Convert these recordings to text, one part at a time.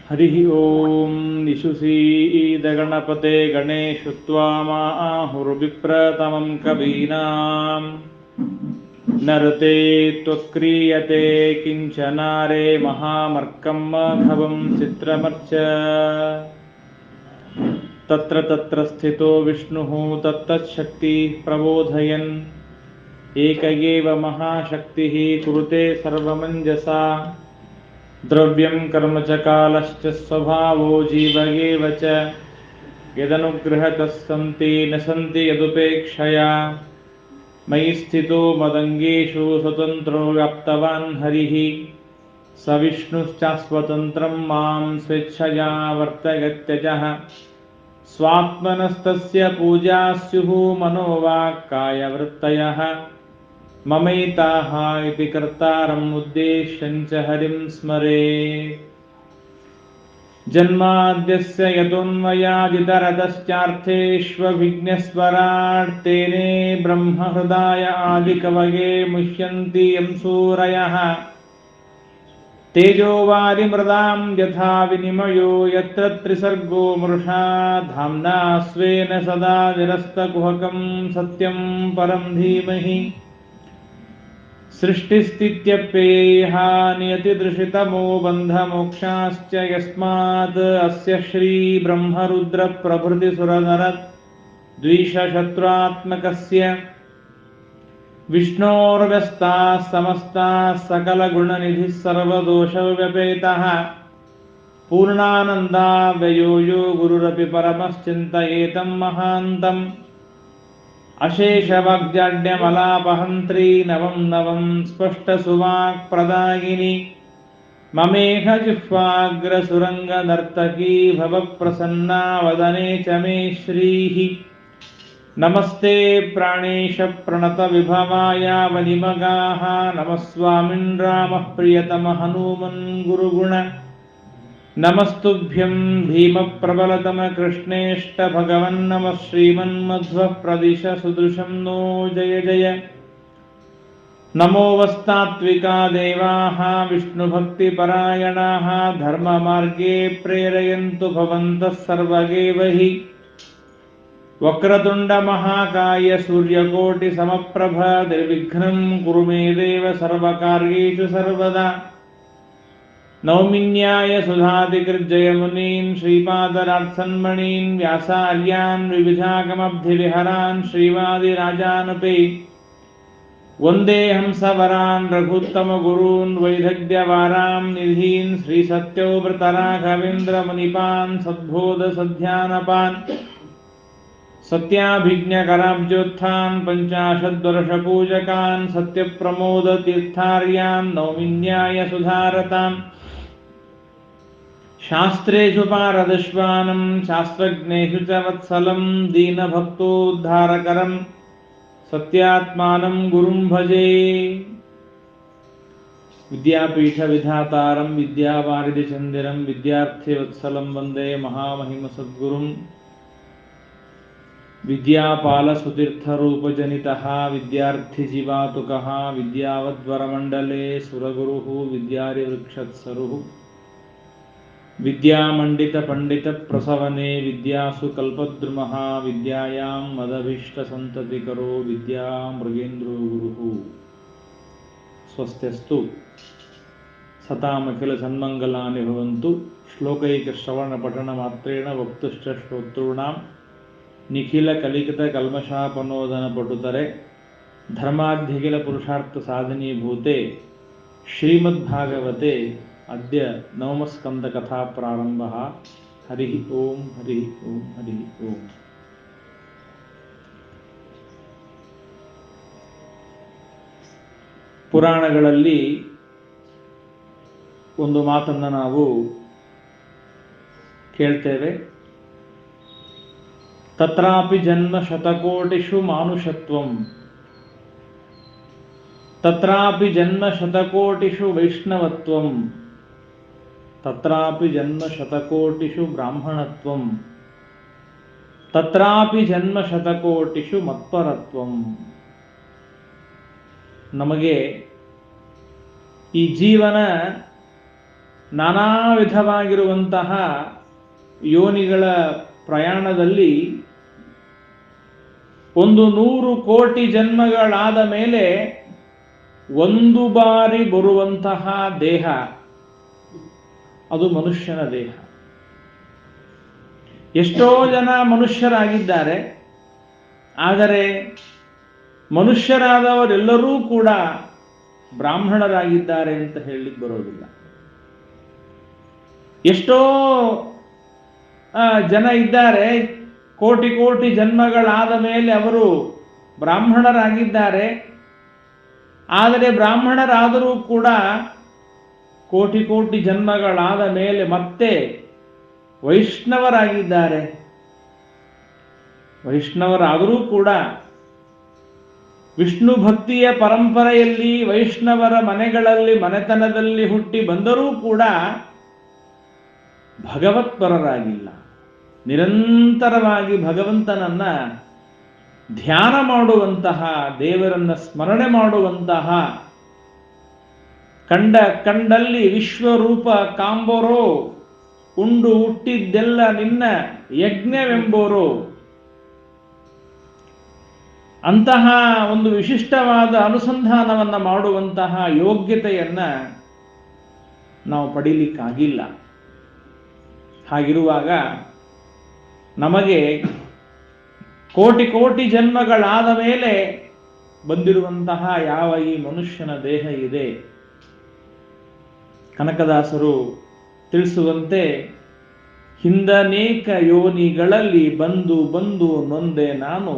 ಹರಿ ಓಂ ನಿಶುಸೀದಗಣಪತೆ ಗಣೇಶುತ್ವಾಮಾಹುರ್ವಿಪ್ರತಮಂ ಕವೀನಾಂ ನರತೆ ತ್ವಕ್ರಿಯತೆ ಕಿಂಚನಾರೆ ಮಹಾಮರ್ಕಂ ಮಘವಂ ಚಿತ್ರಮರ್ಚ ತತ್ರ ತತ್ರ ಸ್ಥಿತೋ ವಿಷ್ಣುಃ ತತ್ತಚ್ಛಕ್ತಿ ಪ್ರಬೋಧಯನ್ ಏಕ ಏವ ಮಹಾಶಕ್ತಿಃ ಕುರುತೆ ಸರ್ವಮಂಜಸಾ ದ್ರವ್ಯಂ ಕರ್ಮ ಚ ಕಾಲಶ್ಚ ಸ್ವಭಾವೋ ಜೀವ ಏವ ಚ ಯದನುಗ್ರಹತಃ ಸಂತಿ ನ ಸಂತಿ ಯದುಪೇಕ್ಷಯಾ ಮಯಿ ಸ್ಥಿತೋ ಮದಂಗೇಷು ಸ್ವತಂತ್ರೋ ವ್ಯಾಪ್ತವಾನ್ ಹರಿಃ ಸ ವಿಷ್ಣುಶ್ಚಾಸ್ವತಂತ್ರಂ ಮಾಂ ಸ್ವೇಚ್ಛಯಾ ವರ್ತಯತ್ಯಜಃ ಸ್ವಾತ್ಮನಸ್ತಸ್ಯ ಪೂಜಾ ಸ್ಯುಃ ಮನೋವಾಕ್ಕಾಯವೃತ್ತಯಃ ಮಮೈತಾಹ ಇತಿ ಕರ್ತಾರಂ ಉದ್ದೇಶ್ಯಂ ಚ ಹರಿಂ ಸ್ಮರೇತ್. ಜನ್ಮಾದ್ಯಸ್ಯ ಯತೋನ್ಮಯಾದಿತರತಶ್ಚಾರ್ಥೇಷ್ವವಿಘ್ನಸ್ವರಾಟ್ ತೇನೇ ಬ್ರಹ್ಮ ಹೃದಯ ಆದಿಕವಯೇ ಮುಹ್ಯಂತಿ ಯಂ ಸೂರಯಃ ತೇಜೋವಾರಿಮೃದಾಂ ಯಥಾ ವಿನಿಮಯೋ ಯತ್ರ ತ್ರಿಸರ್ಗೋ ಮೃಷಾ ಧಾಮ್ನಾ ಸ್ವೇನ ಸದಾ ನಿರಸ್ತಕುಹಕಂ ಸತ್ಯಂ ಪರಂ ಧೀಮಹಿ. ಸೃಷ್ಟಿಸ್ಥಿತ್ಯಪ್ಯಯೈಃ ನಿಯತಿದೃಶಿತಮೋ ಬಂಧಮೋಕ್ಷಾಶ್ಚ ಯಸ್ಮಾತ್ ಅಸ್ಯ ಶ್ರೀ ಬ್ರಹ್ಮರುದ್ರ ಪ್ರಭೃತಿ ಸುರನರ ದ್ವಿಷಶತ್ರುತ್ಮಕಸ್ಯ ವಿಷ್ಣೋರ್ವ್ಯಸ್ತಾಃ ಸಮಸ್ತಾಃ ಸಕಲಗುಣನಿಧಿಃ ಸರ್ವದೋಷವ್ಯಪೇತಃ ಪೂರ್ಣಾನಂದಾವ್ಯಯೋ ಯೋ ಗುರುರಪಿ ಪರಮಶ್ಚಿಂತಯೇತಂ ಮಹಾಂತಂ ಅಶೇಷವಾಗ್ಜಾಡ್ಯಮಲಾಪಹಂತ್ರೀ ನವಂ ನವಂ ಸ್ಪಷ್ಟಸುವಾಕ್ ಪ್ರದಾಯಿನಿ ಮಮೇಹ ಜಿಹ್ವಾಗ್ರಸುರಂಗನರ್ತಕೀ ಭವಪ್ರಸನ್ನಾ ವದನೆ ಚ ಮೇ ಶ್ರೀಃ. ನಮಸ್ತೆ ಪ್ರಾಣೇಶ ಪ್ರಣತವಿಭವಾಯ ವನಿಮಗಾಃ ನಮಃ ಸ್ವಾಮಿನ್ ರಾಮಃ ಪ್ರಿಯತಮಃ ಹನೂಮನ್ ಗುರುಗುಣ ನಮಸ್ತುಭ್ಯಂ ಭೀಮಪ್ರಬಲತಮ ಕೃಷ್ಣೇಷ್ಟ ಭಗವನ್ನಮಃ ಶ್ರೀಮನ್ಮಧ್ವಃ ಪ್ರದಿಶ ಸುದೃಶಂ ನೋ ಜಯ ಜಯ. ನಮೋ ವಸ್ತಾತ್ವಿಕಾ ದೇವಾಃ ವಿಷ್ಣುಭಕ್ತಿಪರಾಯಣಾಃ ಧರ್ಮಮಾರ್ಗೇ ಪ್ರೇರಯन्तु ಭವಂತಃ ಸರ್ವಗೇವ ಹಿ. ವಕ್ರತುಂಡ ಮಹಾಕಾಯ ಸೂರ್ಯಕೋಟಿ ಸಮಪ್ರಭ ನಿರ್ವಿಘ್ನಂ ಕುರು ಮೇ ದೇವ ಸರ್ವಕಾರ್ಯೇಷು ಸರ್ವದಾ. ನೌಮಿನ್ಯಾಯ ಸುಧಾಧಿಕೃಜ್ಜಯಮುನೀನ್ ಶ್ರೀಪಾದರಾತ್ಸನ್ಮಣೀನ್ ವ್ಯಾಸಾರ್ಯಾನ್ ವಿವಿಧಾಗಮಬ್ಧಿವಿಹರಾನ್ ಶ್ರೀವಾದಿರಾಜಾನಪಿ ವಂದೇ ಹಂಸವರಾನ್ ರಘುತ್ತಮಗುರೂನ್ ವೈದಗ್ಧ್ಯವಾರಾಂ ನಿಧೀನ್ ಶ್ರೀಸತ್ಯೋವ್ರತರಾಘವೇಂದ್ರ ಮುನಿಪಾನ್ ಸದ್ಬೋಧಸಧ್ಯಾನಪಾನ್ ಸತ್ಯಾಭಿಜ್ಞಕರಾಬ್ಜೋತ್ಥಾನ್ ಪಂಚಾಶದ್ವರ್ಷಪೂಜಕಾನ್ ಸತ್ಯಪ್ರಮೋದತೀರ್ಥಾರ್ಯಾನ್ ನೌಮಿನ್ಯಾಯ ಸುಧಾರತಾನ್. ಶಾಸ್ತ್ರೇಷು ಪಾರದಶ್ವಾನಂ ಶಾಸ್ತ್ರಜ್ಞೇಷು ಚ ವತ್ಸಲಂ ದೀನಭಕ್ತೋದ್ಧಾರಕರಂ ಸತ್ಯಾತ್ಮಾನಂ ಗುರುಂ ಭಜೆ. ವಿದ್ಯಾಪೀಠ ವಿಧಾತಾರಂ ವಿದ್ಯಾವಾರಿಧಿ ಚಂದಿರಂ ವಿದ್ಯಾರ್ಥಿವತ್ಸಲಂ ವಂದೇ ಮಹಾಮಹಿಮ ಸದ್ಗುರುಂ. ವಿದ್ಯಾಪಾಲಸುತೀರ್ಥರೂಪಜನಿತಃ ವಿದ್ಯಾರ್ಥಿಜೀವಾತುಕಃ ವಿದ್ಯಾವದ್ವರಮಂಡಲೇ ಸುರಗುರುಃ ವಿದ್ಯಾರಿವೃಕ್ಷತ್ಸರುಃ. ವಿದ್ಯಾಮಂಡಿತಪಂಡಿತಪ್ರಸವನೆ ವಿದ್ಯಾಸು ಕಲ್ಪದ್ರುಮಃ ವಿದ್ಯಾಯಾಂ ಮದಭೀಷ್ಟಸಂತತಿಕರೋ ವಿದ್ಯಾಮೃಗೇಂದ್ರೋ ಗುರುಃ. ಸ್ವಸ್ತ್ಯಸ್ತು ಸತಾಮಖಿಲ ಸನ್ಮಂಗಲಾನಿ ಭವಂತು. ಶ್ಲೋಕೈಕಶ್ರವಣಪಠನಮಾತ್ರೇಣ ವಕ್ತುಶ್ಚ ಶ್ರೋತॄಣಾಂ ನಿಖಿಲ ಕಲಿಕಿತ ಕಲ್ಮಷಾಪನೋದನ ಪಟುತರೆ ಧರ್ಮಾಧ್ಯಖಿಲ ಪುರುಷಾರ್ಥ ಸಾಧನೀಭೂತೆ ಶ್ರೀಮದ್ಭಾಗವತೆ ಅದ್ಯ ನವಮಸ್ಕಂದ ಕಥಾ ಪ್ರಾರಂಭ. ಹರಿ ಓಂ ಹರಿ ಓಂ ಹರಿ ಓಂ. ಪುರಾಣಗಳಲ್ಲಿ ಒಂದು ಮಾತನ್ನು ನಾವು ಕೇಳ್ತೇವೆ. ತತ್ರಾಪಿ ಜನ್ಮ ಶತಕೋಟಿಷು ಮಾನುಷತ್ವಂ ತತ್ರಾಪಿ ಜನ್ಮ ಶತಕೋಟಿಷು ವೈಷ್ಣವತ್ವಂ ತತ್ರಾಪಿ ಜನ್ಮ ಶತಕೋಟಿಷು ಬ್ರಾಹ್ಮಣತ್ವಂ ತತ್ರಾಪಿ ಜನ್ಮ ಶತಕೋಟಿಷು ಮತ್ಪರತ್ವಂ. ನಮಗೆ ಈ ಜೀವನ ನಾನಾ ವಿಧವಾಗಿರುವಂತಹ ಯೋನಿಗಳ ಪ್ರಯಾಣದಲ್ಲಿ 100 ಕೋಟಿ ಜನ್ಮಗಳಾದ ಮೇಲೆ ಒಂದು ಬಾರಿ ಬರುವಂತಹ ದೇಹ ಅದು ಮನುಷ್ಯನ ದೇಹ. ಎಷ್ಟೋ ಜನ ಮನುಷ್ಯರಾಗಿದ್ದಾರೆ, ಆದರೆ ಮನುಷ್ಯರಾದವರೆಲ್ಲರೂ ಕೂಡ ಬ್ರಾಹ್ಮಣರಾಗಿದ್ದಾರೆ ಅಂತ ಹೇಳಲಿಕ್ಕೆ ಬರೋದಿಲ್ಲ. ಎಷ್ಟೋ ಜನ ಇದ್ದಾರೆ, ಕೋಟಿ ಕೋಟಿ ಜನ್ಮಗಳಾದ ಮೇಲೆ ಅವರು ಬ್ರಾಹ್ಮಣರಾಗಿದ್ದಾರೆ, ಆದರೆ ಬ್ರಾಹ್ಮಣರಾದರೂ ಕೂಡ ಕೋಟಿ ಕೋಟಿ ಜನ್ಮಗಳಾದ ಮೇಲೆ ಮತ್ತೆ ವೈಷ್ಣವರಾಗಿದ್ದಾರೆ. ವೈಷ್ಣವರಾದರೂ ಕೂಡ ವಿಷ್ಣು ಭಕ್ತಿಯ ಪರಂಪರೆಯಲ್ಲಿ ವೈಷ್ಣವರ ಮನೆಗಳಲ್ಲಿ ಮನೆತನದಲ್ಲಿ ಹುಟ್ಟಿ ಬಂದರೂ ಕೂಡ ಭಗವತ್ಪರರಾಗಿಲ್ಲ. ನಿರಂತರವಾಗಿ ಭಗವಂತನನ್ನ ಧ್ಯಾನ ಮಾಡುವಂತಹ, ದೇವರನ್ನ ಸ್ಮರಣೆ ಮಾಡುವಂತಹ, ಕಂಡಲ್ಲಿ ವಿಶ್ವರೂಪ ಕಾಂಬೋರೋ, ಉಂಡು ಹುಟ್ಟಿದ್ದೆಲ್ಲ ನಿನ್ನ ಯಜ್ಞವೆಂಬೋರೋ, ಅಂತಹ ಒಂದು ವಿಶಿಷ್ಟವಾದ ಅನುಸಂಧಾನವನ್ನ ಮಾಡುವಂತಹ ಯೋಗ್ಯತೆಯನ್ನ ನಾವು ಪಡೀಲಿಕ್ಕಾಗಿಲ್ಲ. ಹಾಗಿರುವಾಗ ನಮಗೆ ಕೋಟಿ ಕೋಟಿ ಜನ್ಮಗಳಾದ ಮೇಲೆ ಬಂದಿರುವಂತಹ ಯಾವ ಈ ಮನುಷ್ಯನ ದೇಹ ಇದೆ, ಕನಕದಾಸರು ತಿಳಿಸುವಂತೆ ಹಿಂದನೇಕ ಯೋನಿಗಳಲ್ಲಿ ಬಂದು ಬಂದು ನೊಂದೆ ನಾನು,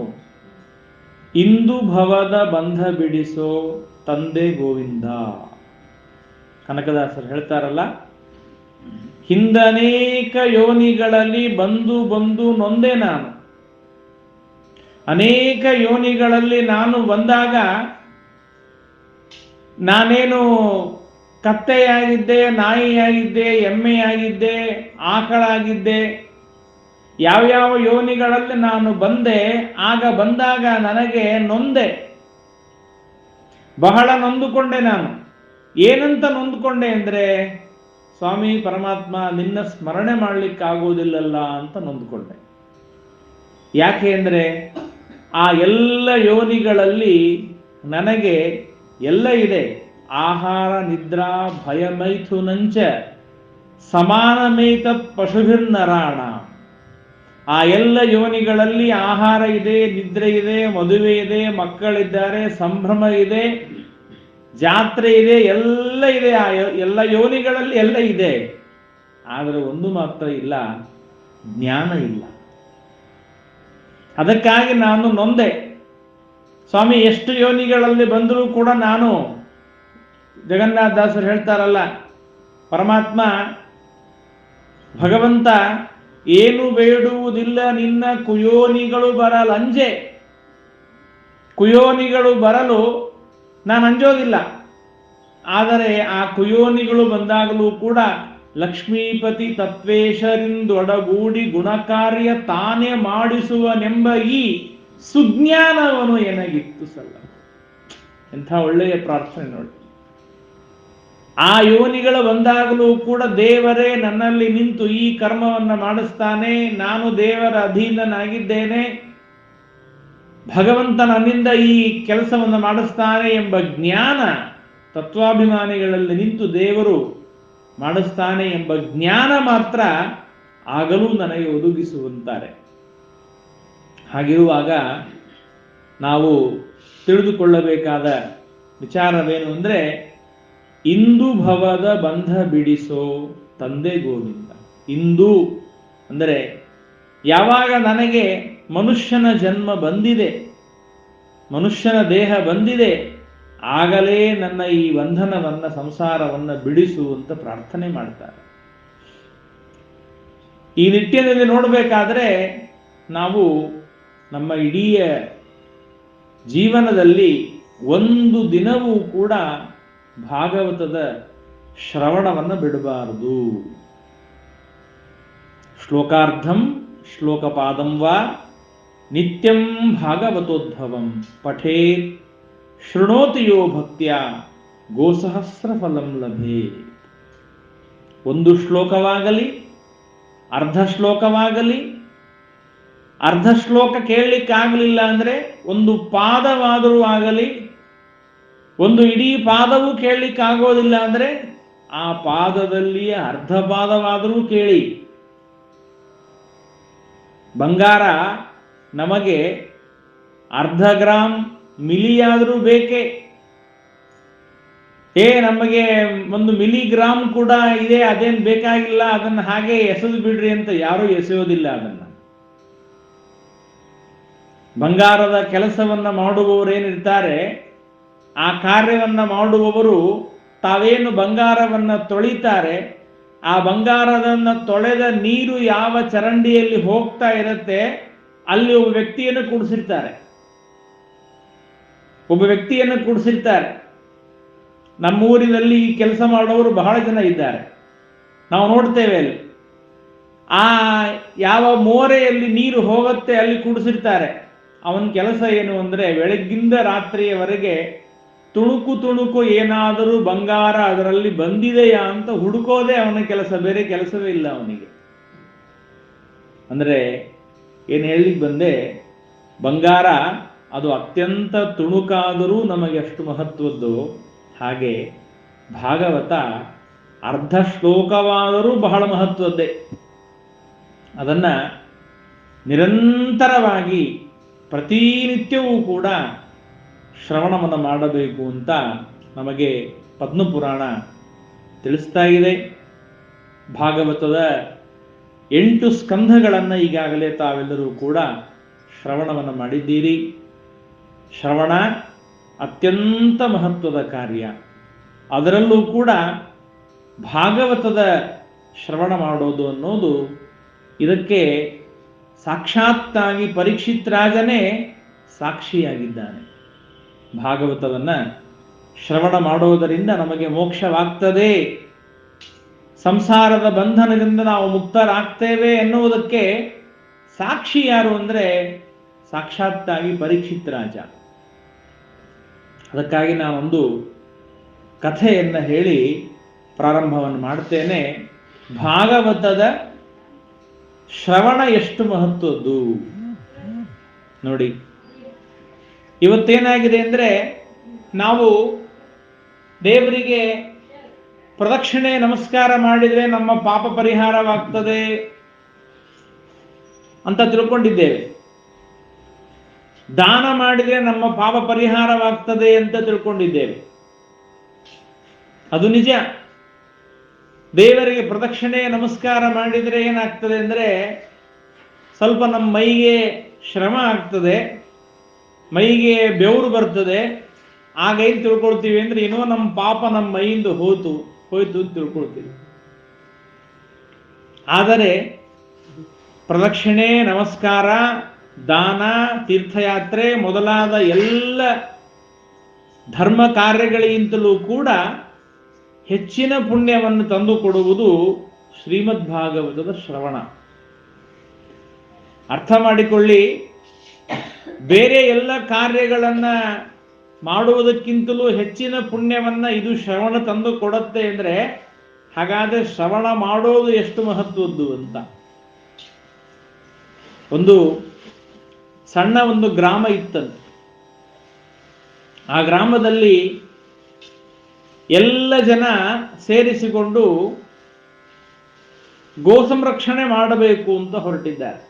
ಇಂದು ಭವದ ಬಂಧ ಬಿಡಿಸೋ ತಂದೆ ಗೋವಿಂದ. ಕನಕದಾಸರು ಹೇಳ್ತಾರಲ್ಲ, ಹಿಂದನೇಕ ಯೋನಿಗಳಲ್ಲಿ ಬಂದು ಬಂದು ನೊಂದೆ ನಾನು. ಅನೇಕ ಯೋನಿಗಳಲ್ಲಿ ನಾನು ಬಂದಾಗ ನಾನೇನು ಕತ್ತೆಯಾಗಿದ್ದೆ, ನಾಯಿಯಾಗಿದ್ದೆ, ಎಮ್ಮೆಯಾಗಿದ್ದೆ, ಆಕಳಾಗಿದ್ದೆ, ಯಾವ್ಯಾವ ಯೋನಿಗಳಲ್ಲಿ ನಾನು ಬಂದೆ. ಆಗ ಬಂದಾಗ ನನಗೆ ನೊಂದೆ, ಬಹಳ ನೊಂದುಕೊಂಡೆ. ನಾನು ಏನಂತ ನೊಂದುಕೊಂಡೆ ಅಂದ್ರೆ, ಸ್ವಾಮಿ ಪರಮಾತ್ಮ ನಿನ್ನ ಸ್ಮರಣೆ ಮಾಡ್ಲಿಕ್ಕಾಗೋದಿಲ್ಲಲ್ಲ ಅಂತ ನೊಂದುಕೊಂಡೆ. ಯಾಕೆ ಅಂದ್ರೆ ಆ ಎಲ್ಲ ಯೋನಿಗಳಲ್ಲಿ ನನಗೆ ಎಲ್ಲ ಇದೆ. ಆಹಾರ ನಿದ್ರಾ ಭಯಮೈಥುನಂಚ ಸಮಾನಮೇತ ಪಶುಭಿರ್ನರಾಣ. ಆ ಎಲ್ಲ ಯೋನಿಗಳಲ್ಲಿ ಆಹಾರ ಇದೆ, ನಿದ್ರೆ ಇದೆ, ಮದುವೆ ಇದೆ, ಮಕ್ಕಳಿದ್ದಾರೆ, ಸಂಭ್ರಮ ಇದೆ, ಜಾತ್ರೆ ಇದೆ, ಎಲ್ಲ ಇದೆ. ಆ ಎಲ್ಲ ಯೋನಿಗಳಲ್ಲಿ ಎಲ್ಲ ಇದೆ. ಆದರೆ ಒಂದು ಮಾತ್ರ ಇಲ್ಲ, ಜ್ಞಾನ ಇಲ್ಲ. ಅದಕ್ಕಾಗಿ ನಾನು ನೊಂದೆ. ಸ್ವಾಮಿ ಎಷ್ಟು ಯೋನಿಗಳಲ್ಲಿ ಬಂದರೂ ಕೂಡ ನಾನು, ಜಗನ್ನಾಥ ದಾಸರು ಹೇಳ್ತಾರಲ್ಲ, ಪರಮಾತ್ಮ ಭಗವಂತ ಏನು ಬೇಡುವುದಿಲ್ಲ ನಿನ್ನ ಕುಯೋನಿಗಳು ಬರಲಂಜೆ. ಕುಯೋನಿಗಳು ಬರಲು ನಾನು ಅಂಜೋದಿಲ್ಲ, ಆದರೆ ಆ ಕುಯೋನಿಗಳು ಬಂದಾಗಲೂ ಕೂಡ ಲಕ್ಷ್ಮೀಪತಿ ತತ್ವೇಶರಿಂದೊಡಗೂಡಿ ಗುಣಕಾರ್ಯ ತಾನೇ ಮಾಡಿಸುವನೆಂಬ ಈ ಸುಜ್ಞಾನವನು ಎನಗಿತ್ತು ಸಲ್ಲ. ಎಂಥ ಒಳ್ಳೆಯ ಪ್ರಾರ್ಥನೆ ನೋಡಿ. ಆ ಯೋನಿಗಳು ಬಂದಾಗಲೂ ಕೂಡ ದೇವರೇ ನನ್ನಲ್ಲಿ ನಿಂತು ಈ ಕರ್ಮವನ್ನು ಮಾಡಿಸ್ತಾನೆ, ನಾನು ದೇವರ ಅಧೀನನಾಗಿದ್ದೇನೆ, ಭಗವಂತ ನನ್ನಿಂದ ಈ ಕೆಲಸವನ್ನು ಮಾಡಿಸ್ತಾನೆ ಎಂಬ ಜ್ಞಾನ ತತ್ವಾಭಿಮಾನಿಗಳಲ್ಲಿ ನಿಂತು ದೇವರು ಮಾಡಿಸ್ತಾನೆ ಎಂಬ ಜ್ಞಾನ ಮಾತ್ರ ಆಗಲೂ ನನಗೆ ಒದಗಿಸುವಂತಾರೆ. ಹಾಗಿರುವಾಗ ನಾವು ತಿಳಿದುಕೊಳ್ಳಬೇಕಾದ ವಿಚಾರವೇನು ಅಂದರೆ, ಇಂದು ಭವದ ಬಂಧ ಬಿಡಿಸೋ ತಂದೆ ಗೋವಿಂದ. ಇಂದು ಅಂದರೆ ಯಾವಾಗ ನನಗೆ ಮನುಷ್ಯನ ಜನ್ಮ ಬಂದಿದೆ, ಮನುಷ್ಯನ ದೇಹ ಬಂದಿದೆ, ಆಗಲೇ ನನ್ನ ಈ ಬಂಧನವನ್ನ, ಸಂಸಾರವನ್ನ ಬಿಡಿಸು ಅಂತ ಪ್ರಾರ್ಥನೆ ಮಾಡ್ತಾರೆ. ಈ ನಿಟ್ಟಿನಲ್ಲಿ ನೋಡಬೇಕಾದ್ರೆ ನಾವು ನಮ್ಮ ಇಡೀ ಜೀವನದಲ್ಲಿ ಒಂದು ದಿನವೂ ಕೂಡ ಭಾಗವತದ ಶ್ರವಣವನ್ನು ಬಿಡಬಾರದು. ಶ್ಲೋಕಾರ್ಧಂ ಶ್ಲೋಕಪಾದಂ ವಾ ನಿತ್ಯಂ ಭಾಗವತೋದ್ಭವಂ ಪಠೇತ್ ಶೃಣೋತಿ ಯೋ ಭಕ್ತ್ಯಾ ಗೋಸಹಸ್ರ ಫಲಂ ಲಭೇ. ಒಂದು ಶ್ಲೋಕವಾಗಲಿ, ಅರ್ಧ ಶ್ಲೋಕವಾಗಲಿ, ಅರ್ಧ ಶ್ಲೋಕ ಕೇಳಲಿಕ್ಕಾಗಲಿಲ್ಲ ಅಂದರೆ ಒಂದು ಪಾದವಾದರೂ ಆಗಲಿ, ಒಂದು ಇಡೀ ಪಾದವೂ ಕೇಳಲಿಕ್ಕಾಗೋದಿಲ್ಲ ಅಂದರೆ ಆ ಪಾದದಲ್ಲಿಯೇ ಅರ್ಧ ಪಾದವಾದರೂ ಕೇಳಿ. ಬಂಗಾರ ನಮಗೆ ಅರ್ಧ ಗ್ರಾಮ್ ಮಿಲಿಯಾದರೂ ಬೇಕೇ. ನಮಗೆ 1 ಮಿಲಿಗ್ರಾಮ್ ಕೂಡ ಇದೆ, ಅದೇನು ಬೇಕಾಗಿಲ್ಲ, ಅದನ್ನು ಹಾಗೆ ಎಸೆದು ಬಿಡ್ರಿ ಅಂತ ಯಾರೂ ಎಸೆಯೋದಿಲ್ಲ. ಅದನ್ನು ಬಂಗಾರದ ಕೆಲಸವನ್ನ ಮಾಡುವವರೇನಿರ್ತಾರೆ, ಆ ಕಾರ್ಯವನ್ನ ಮಾಡುವವರು ತಾವೇನು ಬಂಗಾರವನ್ನ ತೊಳಿತಾರೆ, ಆ ಬಂಗಾರದನ್ನ ತೊಳೆದ ನೀರು ಯಾವ ಚರಂಡಿಯಲ್ಲಿ ಹೋಗ್ತಾ ಇರುತ್ತೆ ಅಲ್ಲಿ ಒಬ್ಬ ವ್ಯಕ್ತಿಯನ್ನು ಕೂಡಿಸಿರ್ತಾರೆ. ನಮ್ಮೂರಿನಲ್ಲಿ ಈ ಕೆಲಸ ಮಾಡೋರು ಬಹಳ ಜನ ಇದ್ದಾರೆ, ನಾವು ನೋಡ್ತೇವೆ. ಅಲ್ಲಿ ಆ ಯಾವ ಮೋರೆಯಲ್ಲಿ ನೀರು ಹೋಗುತ್ತೆ ಅಲ್ಲಿ ಕೂಡಿಸಿರ್ತಾರೆ. ಅವನ ಕೆಲಸ ಏನು ಅಂದರೆ ಬೆಳಗ್ಗಿಂದ ರಾತ್ರಿಯವರೆಗೆ ತುಣುಕು ಏನಾದರೂ ಬಂಗಾರ ಅದರಲ್ಲಿ ಬಂದಿದೆಯಾ ಅಂತ ಹುಡುಕೋದೇ ಅವನ ಕೆಲಸ, ಬೇರೆ ಕೆಲಸವೇ ಇಲ್ಲ ಅವನಿಗೆ. ಅಂದರೆ ಏನು ಹೇಳಲಿಕ್ಕೆ ಬಂದೆ, ಬಂಗಾರ ಅದು ಅತ್ಯಂತ ತುಣುಕಾದರೂ ನಮಗೆ ಅಷ್ಟು ಮಹತ್ವದ್ದು. ಹಾಗೆ ಭಾಗವತ ಅರ್ಧ ಶ್ಲೋಕವಾದರೂ ಬಹಳ ಮಹತ್ವದ್ದೇ. ಅದನ್ನ ನಿರಂತರವಾಗಿ ಪ್ರತಿನಿತ್ಯವೂ ಕೂಡ ಶ್ರವಣವನ್ನು ಮಾಡಬೇಕು ಅಂತ ನಮಗೆ ಪದ್ಮಪುರಾಣ ತಿಳಿಸ್ತಾ ಇದೆ. ಭಾಗವತದ 8 ಸ್ಕಂಧಗಳನ್ನು ಈಗಾಗಲೇ ತಾವೆಲ್ಲರೂ ಕೂಡ ಶ್ರವಣವನ್ನು ಮಾಡಿದ್ದೀರಿ. ಶ್ರವಣ ಅತ್ಯಂತ ಮಹತ್ವದ ಕಾರ್ಯ. ಅದರಲ್ಲೂ ಕೂಡ ಭಾಗವತದ ಶ್ರವಣ ಮಾಡೋದು ಅನ್ನೋದು ಇದಕ್ಕೆ ಸಾಕ್ಷಾತ್ತಾಗಿ ಪರೀಕ್ಷಿತ್ ರಾಜನೇ ಸಾಕ್ಷಿಯಾಗಿದ್ದಾನೆ. ಭಾಗವತವನ್ನು ಶ್ರವಣ ಮಾಡೋದರಿಂದ ನಮಗೆ ಮೋಕ್ಷವಾಗ್ತದೆ, ಸಂಸಾರದ ಬಂಧನದಿಂದ ನಾವು ಮುಕ್ತರಾಗ್ತೇವೆ ಎನ್ನುವುದಕ್ಕೆ ಸಾಕ್ಷಿ ಯಾರು ಅಂದರೆ ಸಾಕ್ಷಾತ್ತಾಗಿ ಪರೀಕ್ಷಿತ್ ರಾಜ. ಅದಕ್ಕಾಗಿ ನಾನೊಂದು ಕಥೆಯನ್ನು ಹೇಳಿ ಪ್ರಾರಂಭವನ್ನು ಮಾಡ್ತೇನೆ. ಭಾಗವತದ ಶ್ರವಣ ಎಷ್ಟು ಮಹತ್ವದ್ದು ನೋಡಿ. ಇವತ್ತೇನಾಗಿದೆ ಅಂದರೆ ನಾವು ದೇವರಿಗೆ ಪ್ರದಕ್ಷಿಣೆ ನಮಸ್ಕಾರ ಮಾಡಿದರೆ ನಮ್ಮ ಪಾಪ ಪರಿಹಾರವಾಗ್ತದೆ ಅಂತ ತಿಳ್ಕೊಂಡಿದ್ದೇವೆ. ದಾನ ಮಾಡಿದರೆ ನಮ್ಮ ಪಾಪ ಪರಿಹಾರವಾಗ್ತದೆ ಅಂತ ತಿಳ್ಕೊಂಡಿದ್ದೇವೆ. ಅದು ನಿಜ. ದೇವರಿಗೆ ಪ್ರದಕ್ಷಿಣೆ ನಮಸ್ಕಾರ ಮಾಡಿದರೆ ಏನಾಗ್ತದೆ ಅಂದರೆ ಸ್ವಲ್ಪ ನಮ್ಮ ಮೈಗೆ ಶ್ರಮ ಆಗ್ತದೆ, ಮೈಗೆ ಬೆವರು ಬರ್ತದೆ. ಆಗ ಏನು ತಿಳ್ಕೊಳ್ತೀವಿ ಅಂದರೆ ಏನೋ ನಮ್ಮ ಪಾಪ ನಮ್ಮ ಮೈಯಿಂದ ಹೋಯ್ತು ಅಂತ ತಿಳ್ಕೊಳ್ತೀವಿ. ಆದರೆ ಪ್ರದಕ್ಷಿಣೆ ನಮಸ್ಕಾರ, ದಾನ, ತೀರ್ಥಯಾತ್ರೆ ಮೊದಲಾದ ಎಲ್ಲ ಧರ್ಮ ಕಾರ್ಯಗಳಿಗಿಂತಲೂ ಕೂಡ ಹೆಚ್ಚಿನ ಪುಣ್ಯವನ್ನು ತಂದುಕೊಡುವುದು ಶ್ರೀಮದ್ ಭಾಗವತದ ಶ್ರವಣ. ಅರ್ಥ ಮಾಡಿಕೊಳ್ಳಿ, ಬೇರೆ ಎಲ್ಲ ಕಾರ್ಯಗಳನ್ನ ಮಾಡುವುದಕ್ಕಿಂತಲೂ ಹೆಚ್ಚಿನ ಪುಣ್ಯವನ್ನ ಇದು ಶ್ರವಣ ತಂದು ಕೊಡುತ್ತೆ ಅಂದರೆ ಹಾಗಾದ್ರೆ ಶ್ರವಣ ಮಾಡೋದು ಎಷ್ಟು ಮಹತ್ವದ್ದು ಅಂತ. ಒಂದು ಸಣ್ಣ ಒಂದು ಗ್ರಾಮ ಇತ್ತಂತೆ. ಆ ಗ್ರಾಮದಲ್ಲಿ ಎಲ್ಲ ಜನ ಸೇರಿಸಿಕೊಂಡು ಗೋ ಸಂರಕ್ಷಣೆ ಮಾಡಬೇಕು ಅಂತ ಹೊರಟಿದ್ದಾರೆ.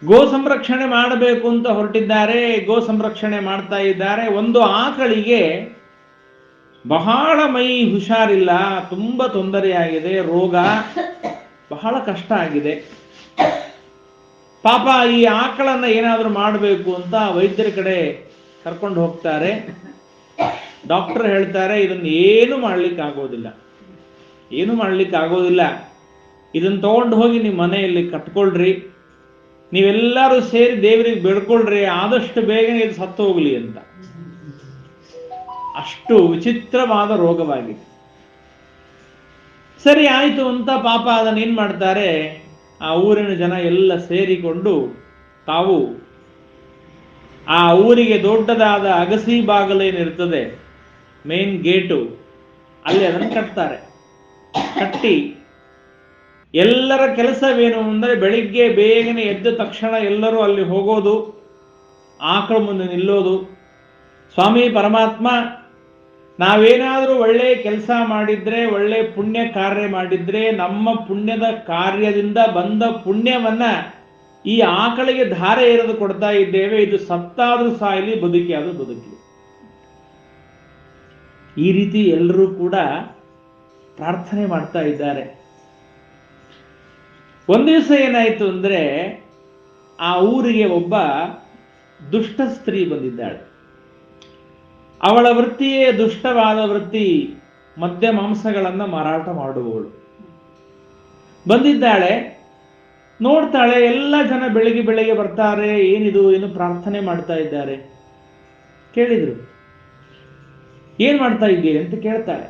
ಗೋ ಸಂರಕ್ಷಣೆ ಮಾಡ್ತಾ ಇದ್ದಾರೆ. ಒಂದು ಆಕಳಿಗೆ ಬಹಳ ಮೈ ಹುಷಾರಿಲ್ಲ, ತುಂಬಾ ತೊಂದರೆಯಾಗಿದೆ, ರೋಗ ಬಹಳ ಕಷ್ಟ ಆಗಿದೆ. ಪಾಪ ಈ ಆಕಳನ್ನ ಏನಾದರೂ ಮಾಡಬೇಕು ಅಂತ ವೈದ್ಯರ ಕಡೆ ಕರ್ಕೊಂಡು ಹೋಗ್ತಾರೆ. ಡಾಕ್ಟರ್ ಹೇಳ್ತಾರೆ, ಇದನ್ನು ಏನು ಮಾಡ್ಲಿಕ್ಕಾಗೋದಿಲ್ಲ, ಇದನ್ನು ತಗೊಂಡು ಹೋಗಿ ನಿಮ್ಮ ಮನೆಯಲ್ಲಿ ಕಟ್ಕೊಳ್ರಿ, ನೀವೆಲ್ಲರೂ ಸೇರಿ ದೇವರಿಗೆ ಬೇಡ್ಕೊಳ್ರಿ, ಆದಷ್ಟು ಬೇಗನೆ ಇದು ಸತ್ತು ಹೋಗ್ಲಿ ಅಂತ. ಅಷ್ಟು ವಿಚಿತ್ರವಾದ ರೋಗವಾಗಿದೆ. ಸರಿ ಆಯ್ತು ಅಂತ ಪಾಪ ಅದನ್ನೇನ್ ಮಾಡ್ತಾರೆ, ಆ ಊರಿನ ಜನ ಎಲ್ಲ ಸೇರಿಕೊಂಡು ತಾವು ಆ ಊರಿಗೆ ದೊಡ್ಡದಾದ ಅಗಸಿ ಬಾಗಲೇನಿರ್ತದೆ, ಮೇನ್ ಗೇಟು, ಅಲ್ಲಿ ಅದನ್ನು ಕಟ್ತಾರೆ. ಕಟ್ಟಿ ಎಲ್ಲರ ಕೆಲಸವೇನು ಅಂದರೆ ಬೆಳಿಗ್ಗೆ ಬೇಗನೆ ಎದ್ದ ತಕ್ಷಣ ಎಲ್ಲರೂ ಅಲ್ಲಿ ಹೋಗೋದು, ಆಕಳ ಮುಂದೆ ನಿಲ್ಲೋದು. ಸ್ವಾಮಿ ಪರಮಾತ್ಮ, ನಾವೇನಾದರೂ ಒಳ್ಳೆ ಕೆಲಸ ಮಾಡಿದ್ರೆ, ಒಳ್ಳೆ ಪುಣ್ಯ ಕಾರ್ಯ ಮಾಡಿದ್ರೆ, ನಮ್ಮ ಪುಣ್ಯದ ಕಾರ್ಯದಿಂದ ಬಂದ ಪುಣ್ಯವನ್ನ ಈ ಆಕಳಿಗೆ ಧಾರೆ ಎರೆದು ಕೊಡ್ತಾ ಇದ್ದೇವೆ. ಇದು ಸತ್ತಾದ್ರೂ ಸಾಯಲಿ, ಬದುಕಿ ಆದ್ರೂ ಬದುಕಲಿ. ಈ ರೀತಿ ಎಲ್ಲರೂ ಕೂಡ ಪ್ರಾರ್ಥನೆ ಮಾಡ್ತಾ ಇದ್ದಾರೆ. ಒಂದು ದಿವಸ ಏನಾಯಿತು ಅಂದ್ರೆ, ಆ ಊರಿಗೆ ಒಬ್ಬ ದುಷ್ಟ ಸ್ತ್ರೀ ಬಂದಿದ್ದಾಳೆ. ಅವಳ ವೃತ್ತಿಯೇ ದುಷ್ಟವಾದ ವೃತ್ತಿ, ಮದ್ಯ ಮಾಂಸಗಳನ್ನ ಮಾರಾಟ ಮಾಡುವವಳು. ಬಂದಿದ್ದಾಳೆ, ನೋಡ್ತಾಳೆ, ಎಲ್ಲ ಜನ ಬೆಳಿಗ್ಗೆ ಬೆಳಿಗ್ಗೆ ಬರ್ತಾರೆ, ಏನಿದು ಏನು ಪ್ರಾರ್ಥನೆ ಮಾಡ್ತಾ ಇದ್ದಾರೆ. ಕೇಳಿದ್ರು, ಏನ್ ಮಾಡ್ತಾ ಇದ್ದೀರಿ ಅಂತ ಕೇಳ್ತಾಳೆ.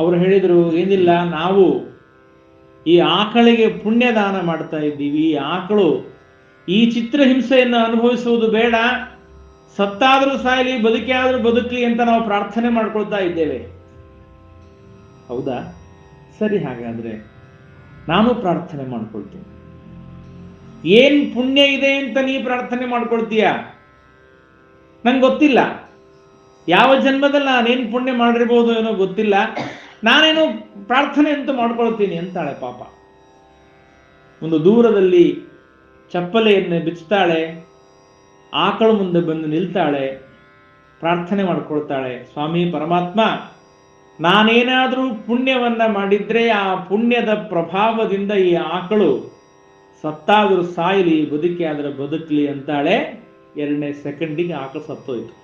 ಅವರು ಹೇಳಿದ್ರು, ಏನಿಲ್ಲ, ನಾವು ಈ ಆಕಳಿಗೆ ಪುಣ್ಯದಾನ ಮಾಡ್ತಾ ಇದ್ದೀವಿ. ಈ ಆಕಳು ಈ ಚಿತ್ರಹಿಂಸೆಯನ್ನು ಅನುಭವಿಸುವುದು ಬೇಡ, ಸತ್ತಾದ್ರೂ ಸಾಯಲಿ, ಬದುಕಿ ಆದ್ರೂ ಬದುಕಲಿ ಅಂತ ನಾವು ಪ್ರಾರ್ಥನೆ ಮಾಡ್ಕೊಳ್ತಾ ಇದ್ದೇವೆ. ಹೌದಾ, ಸರಿ, ಹಾಗಾದ್ರೆ ನಾನು ಪ್ರಾರ್ಥನೆ ಮಾಡ್ಕೊಳ್ತೀನಿ. ಏನ್ ಪುಣ್ಯ ಇದೆ ಅಂತ ನೀ ಪ್ರಾರ್ಥನೆ ಮಾಡ್ಕೊಳ್ತೀಯ? ನಂಗೆ ಗೊತ್ತಿಲ್ಲ, ಯಾವ ಜನ್ಮದಲ್ಲಿ ನಾನೇನು ಪುಣ್ಯ ಮಾಡಿರ್ಬೋದು ಏನೋ ಗೊತ್ತಿಲ್ಲ, ನಾನೇನೋ ಪ್ರಾರ್ಥನೆ ಅಂತ ಮಾಡ್ಕೊಳ್ತೀನಿ ಅಂತಾಳೆ. ಪಾಪ ಒಂದು ದೂರದಲ್ಲಿ ಚಪ್ಪಲೆಯನ್ನು ಬಿಚ್ಚುತ್ತಾಳೆ, ಆಕಳ ಮುಂದೆ ಬಂದು ನಿಲ್ತಾಳೆ, ಪ್ರಾರ್ಥನೆ ಮಾಡ್ಕೊಳ್ತಾಳೆ. ಸ್ವಾಮಿ ಪರಮಾತ್ಮ, ನಾನೇನಾದರೂ ಪುಣ್ಯವನ್ನ ಮಾಡಿದ್ರೆ ಆ ಪುಣ್ಯದ ಪ್ರಭಾವದಿಂದ ಈ ಆಕಳು ಸತ್ತಾದರೂ ಸಾಯಲಿ, ಬದುಕಿ ಆದ್ರೆ ಬದುಕಲಿ ಅಂತಾಳೆ. 2ನೇ ಸೆಕೆಂಡಿಗೆ ಆಕಳು ಸತ್ತೋಯ್ತು.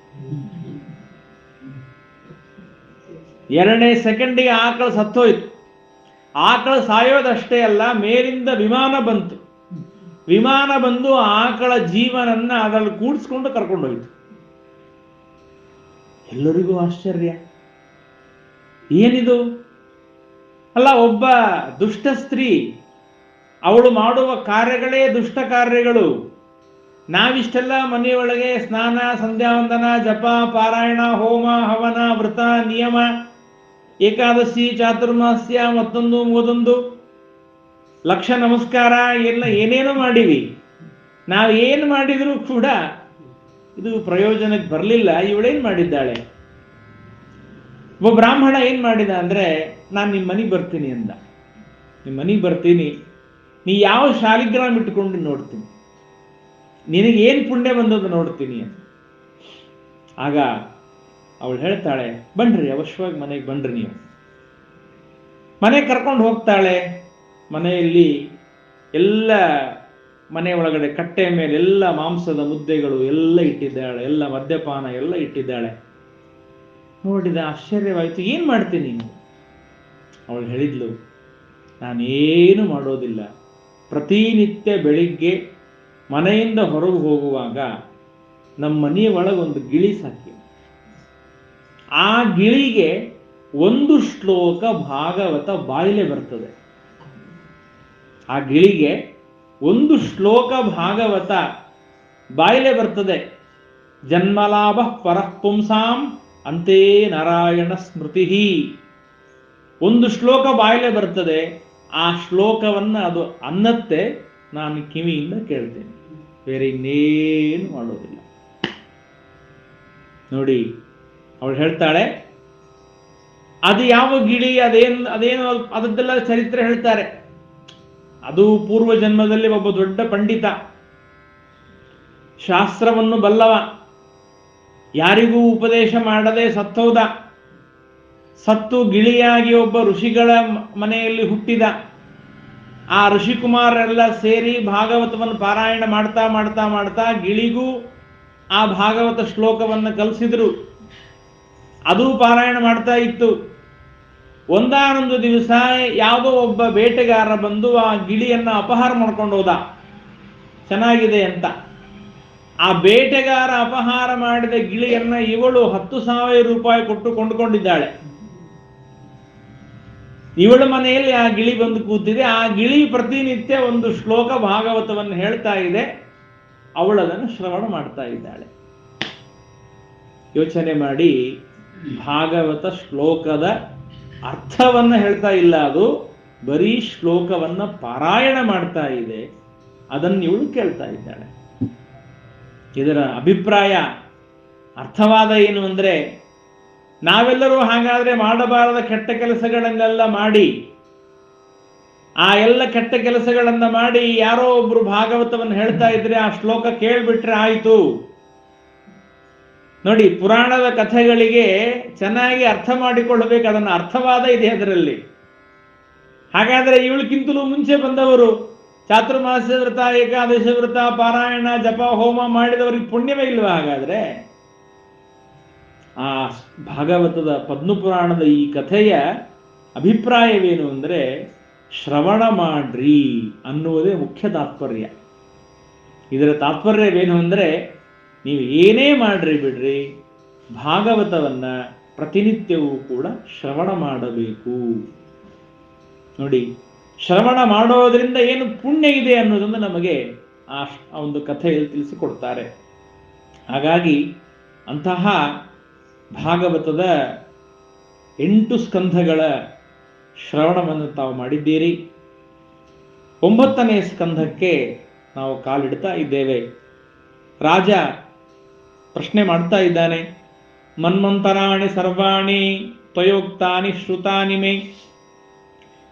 2ನೇ ಸೆಕೆಂಡಿಗೆ ಆಕಳು ಸತ್ತೋಯ್ತು. ಆಕಳು ಸಾಯೋದಷ್ಟೇ ಅಲ್ಲ, ಮೇಲಿಂದ ವಿಮಾನ ಬಂತು. ವಿಮಾನ ಬಂದು ಆಕಳ ಜೀವನನ್ನ ಅದರಲ್ಲಿ ಕೂಡಿಸ್ಕೊಂಡು ಕರ್ಕೊಂಡೋಯ್ತು. ಎಲ್ಲರಿಗೂ ಆಶ್ಚರ್ಯ, ಏನಿದು? ಅಲ್ಲ, ಒಬ್ಬ ದುಷ್ಟ ಸ್ತ್ರೀ, ಅವಳು ಮಾಡುವ ಕಾರ್ಯಗಳೇ ದುಷ್ಟ ಕಾರ್ಯಗಳು. ನಾವಿಷ್ಟೆಲ್ಲ ಮನೆಯೊಳಗೆ ಸ್ನಾನ, ಸಂಧ್ಯಾವಂದನ, ಜಪ, ಪಾರಾಯಣ, ಹೋಮ, ಹವನ, ವ್ರತ, ನಿಯಮ, ಏಕಾದಶಿ, ಚಾತುರ್ಮಾಸ್ಯ, ಮತ್ತೊಂದು ಲಕ್ಷ ನಮಸ್ಕಾರ ಎಲ್ಲ ಏನೇನೋ ಮಾಡಿವಿ. ನಾವೇನು ಮಾಡಿದರೂ ಕೂಡ ಇದು ಪ್ರಯೋಜನಕ್ಕೆ ಬರಲಿಲ್ಲ. ಇವಳೇನ್ ಮಾಡಿದ್ದಾಳೆ? ಒಬ್ಬ ಬ್ರಾಹ್ಮಣ ಏನ್ ಮಾಡಿದ ಅಂದ್ರೆ, ನಾನು ನಿಮ್ಮ ಮನೆಗೆ ಬರ್ತೀನಿ ಅಂದ. ನಿಮ್ಮ ಮನೆಗೆ ಬರ್ತೀನಿ, ನೀ ಯಾವ ಶಾಲಿಗ್ರಾಮ ಇಟ್ಕೊಂಡು ನೋಡ್ತೀನಿ, ನಿನಗೆ ಏನ್ ಪುಣ್ಯ ಬಂದದ್ದು ನೋಡ್ತೀನಿ ಅಂತ. ಆಗ ಅವಳು ಹೇಳ್ತಾಳೆ, ಬನ್ರಿ, ಅವಶ್ಯವಾಗಿ ಮನೆಗೆ ಬನ್ರಿ. ನೀವು ಮನೆಗೆ ಕರ್ಕೊಂಡು ಹೋಗ್ತಾಳೆ. ಮನೆಯಲ್ಲಿ ಎಲ್ಲ, ಮನೆ ಒಳಗಡೆ ಕಟ್ಟೆ ಮೇಲೆ ಎಲ್ಲ ಮಾಂಸದ ಮುದ್ದೆಗಳು ಎಲ್ಲ ಇಟ್ಟಿದ್ದಾಳೆ, ಎಲ್ಲ ಮದ್ಯಪಾನ ಎಲ್ಲ ಇಟ್ಟಿದ್ದಾಳೆ. ನೋಡಿದ, ಆಶ್ಚರ್ಯವಾಯಿತು, ಏನ್ ಮಾಡ್ತೀನಿ ನೀನು? ಅವಳು ಹೇಳಿದ್ಲು, ನಾನೇನು ಮಾಡೋದಿಲ್ಲ, ಪ್ರತಿನಿತ್ಯ ಬೆಳಿಗ್ಗೆ ಮನೆಯಿಂದ ಹೊರಗೆ ಹೋಗುವಾಗ ನಮ್ಮ ಮನೆಯ ಒಳಗೊಂದು ಗಿಳಿ ಸಾಕಿ, ಆ ಗಿಳಿಗೆ ಒಂದು ಶ್ಲೋಕ ಭಾಗವತ ಬಾಯಿಲೆ ಬರ್ತದೆ. ಆ ಗಿಳಿಗೆ ಒಂದು ಶ್ಲೋಕ ಭಾಗವತ ಬಾಯಿಲೆ ಬರ್ತದೆ. ಜನ್ಮಲಾಭ ಪರಃ ಪುಂಸಾಂ ಅಂತೇ ನಾರಾಯಣ ಸ್ಮೃತಿ. ಒಂದು ಶ್ಲೋಕ ಬಾಯಿಲೆ ಬರ್ತದೆ, ಆ ಶ್ಲೋಕವನ್ನ ಅದು ಅನ್ನತ್ತೆ, ನಾನು ಕಿವಿಯಿಂದ ಕೇಳ್ತೇನೆ, ಬೇರೆ ಇನ್ನೇನು ಮಾಡೋದಿಲ್ಲ. ನೋಡಿ, ಅವಳು ಹೇಳ್ತಾಳೆ, ಅದು ಯಾವ ಗಿಳಿ, ಅದೇನು ಅದದ್ದೆಲ್ಲ ಚರಿತ್ರೆ ಹೇಳ್ತಾರೆ. ಅದು ಪೂರ್ವ ಜನ್ಮದಲ್ಲಿ ಒಬ್ಬ ದೊಡ್ಡ ಪಂಡಿತ, ಶಾಸ್ತ್ರವನ್ನು ಬಲ್ಲವ, ಯಾರಿಗೂ ಉಪದೇಶ ಮಾಡದೆ ಸತ್ತೋದ. ಸತ್ತು ಗಿಳಿಯಾಗಿ ಒಬ್ಬ ಋಷಿಗಳ ಮನೆಯಲ್ಲಿ ಹುಟ್ಟಿದ. ಆ ಋಷಿಕುಮಾರರೆಲ್ಲ ಸೇರಿ ಭಾಗವತವನ್ನು ಪಾರಾಯಣ ಮಾಡ್ತಾ ಮಾಡ್ತಾ ಮಾಡ್ತಾ ಗಿಳಿಗೂ ಆ ಭಾಗವತ ಶ್ಲೋಕವನ್ನು ಕಲಿಸಿದ್ರು. ಅದು ಪಾರಾಯಣ ಮಾಡ್ತಾ ಇತ್ತು. ಒಂದಾನೊಂದು ದಿವಸ ಯಾವುದೋ ಒಬ್ಬ ಬೇಟೆಗಾರ ಬಂದು ಆ ಗಿಳಿಯನ್ನ ಅಪಹಾರ ಮಾಡ್ಕೊಂಡು ಹೋದ, ಚೆನ್ನಾಗಿದೆ ಅಂತ. ಆ ಬೇಟೆಗಾರ ಅಪಹಾರ ಮಾಡಿದ ಗಿಳಿಯನ್ನ ಇವಳು 10,000 ರೂಪಾಯಿ ಕೊಟ್ಟು ಕೊಂಡುಕೊಂಡಿದ್ದಾಳೆ. ಇವಳ ಮನೆಯಲ್ಲಿ ಆ ಗಿಳಿ ಬಂದು ಕೂತಿದೆ. ಆ ಗಿಳಿ ಪ್ರತಿನಿತ್ಯ ಒಂದು ಶ್ಲೋಕ ಭಾಗವತವನ್ನು ಹೇಳ್ತಾ ಇದೆ, ಅವಳದನ್ನು ಶ್ರವಣ ಮಾಡ್ತಾ ಇದ್ದಾಳೆ. ಯೋಚನೆ ಮಾಡಿ, ಭಾಗವತ ಶ್ಲೋಕದ ಅರ್ಥವನ್ನ ಹೇಳ್ತಾ ಇಲ್ಲ, ಅದು ಬರೀ ಶ್ಲೋಕವನ್ನ ಪಾರಾಯಣ ಮಾಡ್ತಾ ಇದೆ. ಅದನ್ನು ಇವಳು ಕೇಳ್ತಾ ಇದ್ದಾಳೆ. ಇದರ ಅಭಿಪ್ರಾಯ, ಅರ್ಥವಾದ ಏನು ಅಂದ್ರೆ, ನಾವೆಲ್ಲರೂ ಹಾಗಾದ್ರೆ ಮಾಡಬಾರದ ಕೆಟ್ಟ ಕೆಲಸಗಳನ್ನೆಲ್ಲ ಮಾಡಿ, ಆ ಎಲ್ಲ ಕೆಟ್ಟ ಕೆಲಸಗಳನ್ನ ಮಾಡಿ ಯಾರೋ ಒಬ್ರು ಭಾಗವತವನ್ನು ಹೇಳ್ತಾ ಇದ್ರೆ ಆ ಶ್ಲೋಕ ಕೇಳ್ಬಿಟ್ರೆ ಆಯ್ತು. ನೋಡಿ, ಪುರಾಣದ ಕಥೆಗಳಿಗೆ ಚೆನ್ನಾಗಿ ಅರ್ಥ ಮಾಡಿಕೊಳ್ಳಬೇಕು, ಅದನ್ನು ಅರ್ಥವಾದ ಇದೆ ಅದರಲ್ಲಿ. ಹಾಗಾದ್ರೆ ಇವಳಿಗಿಂತಲೂ ಮುಂಚೆ ಬಂದವರು ಚಾತುರ್ಮಾಸ್ಯ ವ್ರತ, ಏಕಾದಶ ವ್ರತ, ಪಾರಾಯಣ, ಜಪ, ಹೋಮ ಮಾಡಿದವರಿಗೆ ಪುಣ್ಯವೇ ಇಲ್ವಾ? ಹಾಗಾದ್ರೆ ಆ ಭಾಗವತದ ಪದ್ಮಪುರಾಣದ ಈ ಕಥೆಯ ಅಭಿಪ್ರಾಯವೇನು ಅಂದ್ರೆ, ಶ್ರವಣ ಮಾಡ್ರಿ ಅನ್ನುವುದೇ ಮುಖ್ಯ ತಾತ್ಪರ್ಯ. ಇದರ ತಾತ್ಪರ್ಯವೇನು ಅಂದ್ರೆ, ನೀವು ಏನೇ ಮಾಡ್ರಿ ಬಿಡ್ರಿ, ಭಾಗವತವನ್ನ ಪ್ರತಿನಿತ್ಯವೂ ಕೂಡ ಶ್ರವಣ ಮಾಡಬೇಕು. ನೋಡಿ, ಶ್ರವಣ ಮಾಡೋದ್ರಿಂದ ಏನು ಪುಣ್ಯ ಇದೆ ಅನ್ನೋದನ್ನು ನಮಗೆ ಆ ಒಂದು ಕಥೆಯಲ್ಲಿ ತಿಳಿಸಿಕೊಡ್ತಾರೆ. ಹಾಗಾಗಿ ಅಂತಹ ಭಾಗವತದ 8 ಸ್ಕಂಧಗಳ ಶ್ರವಣವನ್ನು ತಾವು ಮಾಡಿದ್ದೀರಿ. 9ನೇ ಸ್ಕಂಧಕ್ಕೆ ನಾವು ಕಾಲಿಡ್ತಾ ಇದ್ದೇವೆ. ರಾಜ ಪ್ರಶ್ನೆ ಮಾಡ್ತಾ ಇದ್ದಾನೆ. ಮನ್ವಂತರಾಣಿ ಸರ್ವಾಣಿ ತ್ವಯೋಕ್ತಾನಿ ಶ್ರುತಾನಿ ಮೇ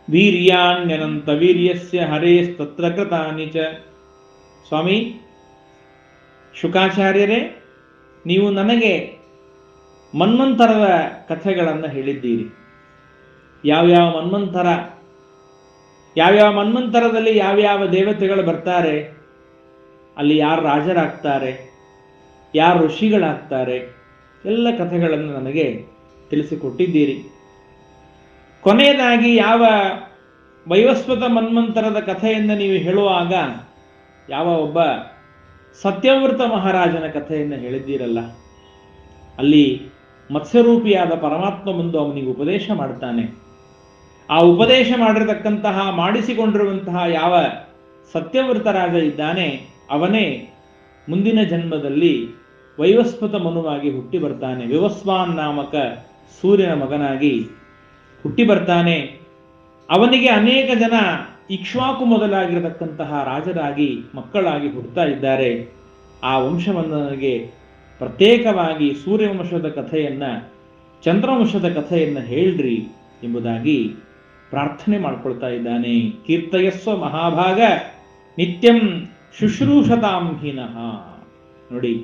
ವೀರ್ಯಾಣ್ಯನಂತ ವೀರ್ಯಸ್ಯ ಹರೇಸ್ತತ್ರ ಕೃತಾನಿ ಚ. ಸ್ವಾಮಿ ಶುಕಾಚಾರ್ಯರೇ, ನೀವು ನನಗೆ ಮನ್ವಂತರದ ಕಥೆಗಳನ್ನು ಹೇಳಿದ್ದೀರಿ. ಯಾವ್ಯಾವ ಮನ್ವಂತರದಲ್ಲಿ ಯಾವ್ಯಾವ ದೇವತೆಗಳು ಬರ್ತಾರೆ, ಅಲ್ಲಿ ಯಾರು ರಾಜರಾಗ್ತಾರೆ, ಯಾರು ಋಷಿಗಳಾಗ್ತಾರೆ, ಎಲ್ಲ ಕಥೆಗಳನ್ನು ನನಗೆ ತಿಳಿಸಿಕೊಟ್ಟಿದ್ದೀರಿ. ಕೊನೆಯದಾಗಿ ಯಾವ ವೈವಸ್ವತ ಮನ್ವಂತರದ ಕಥೆಯನ್ನು ನೀವು ಹೇಳುವಾಗ ಯಾವ ಒಬ್ಬ ಸತ್ಯವ್ರತ ಮಹಾರಾಜನ ಕಥೆಯನ್ನು ಹೇಳಿದ್ದೀರಲ್ಲ, ಅಲ್ಲಿ ಮತ್ಸ್ಯರೂಪಿಯಾದ ಪರಮಾತ್ಮ ಬಂದು ಅವನಿಗೆ ಉಪದೇಶ ಮಾಡ್ತಾನೆ. ಆ ಉಪದೇಶ ಮಾಡಿಸಿಕೊಂಡಿರುವಂತಹ ಯಾವ ಸತ್ಯವ್ರತ ರಾಜ ಇದ್ದಾನೆ, ಅವನೇ ಮುಂದಿನ ಜನ್ಮದಲ್ಲಿ ವೈವಸ್ವತ ಮನುವಾಗಿ ಹುಟ್ಟಿ ಬರ್ತಾನೆ. ವಿವಸ್ವಾನ್ ನಾಮಕ ಸೂರ್ಯನ ಮಗನಾಗಿ ಹುಟ್ಟಿ ಬರ್ತಾನೆ. ಅವನಿಗೆ ಅನೇಕ ಜನ ಇಕ್ಷ್ವಾಕು ಮೊದಲಾಗಿರತಕ್ಕಂತಹ ರಾಜರಾಗಿ ಮಕ್ಕಳಾಗಿ ಹುಟ್ಟುತ್ತಾ ಇದ್ದಾರೆ. ಆ ವಂಶವನ್ನು ನನಗೆ ಪ್ರತ್ಯೇಕವಾಗಿ ಸೂರ್ಯವಂಶದ ಕಥೆಯನ್ನ, ಚಂದ್ರವಂಶದ ಕಥೆಯನ್ನ ಹೇಳ್ರಿ ಎಂಬುದಾಗಿ ಪ್ರಾರ್ಥನೆ ಮಾಡ್ಕೊಳ್ತಾ ಇದ್ದಾನೆ. ಕೀರ್ತಯಸ್ವ ಮಹಾಭಾಗ ನಿತ್ಯಂ ಶುಶ್ರೂಷತಾಂ ಹೀನಃ. ನೋಡಿ,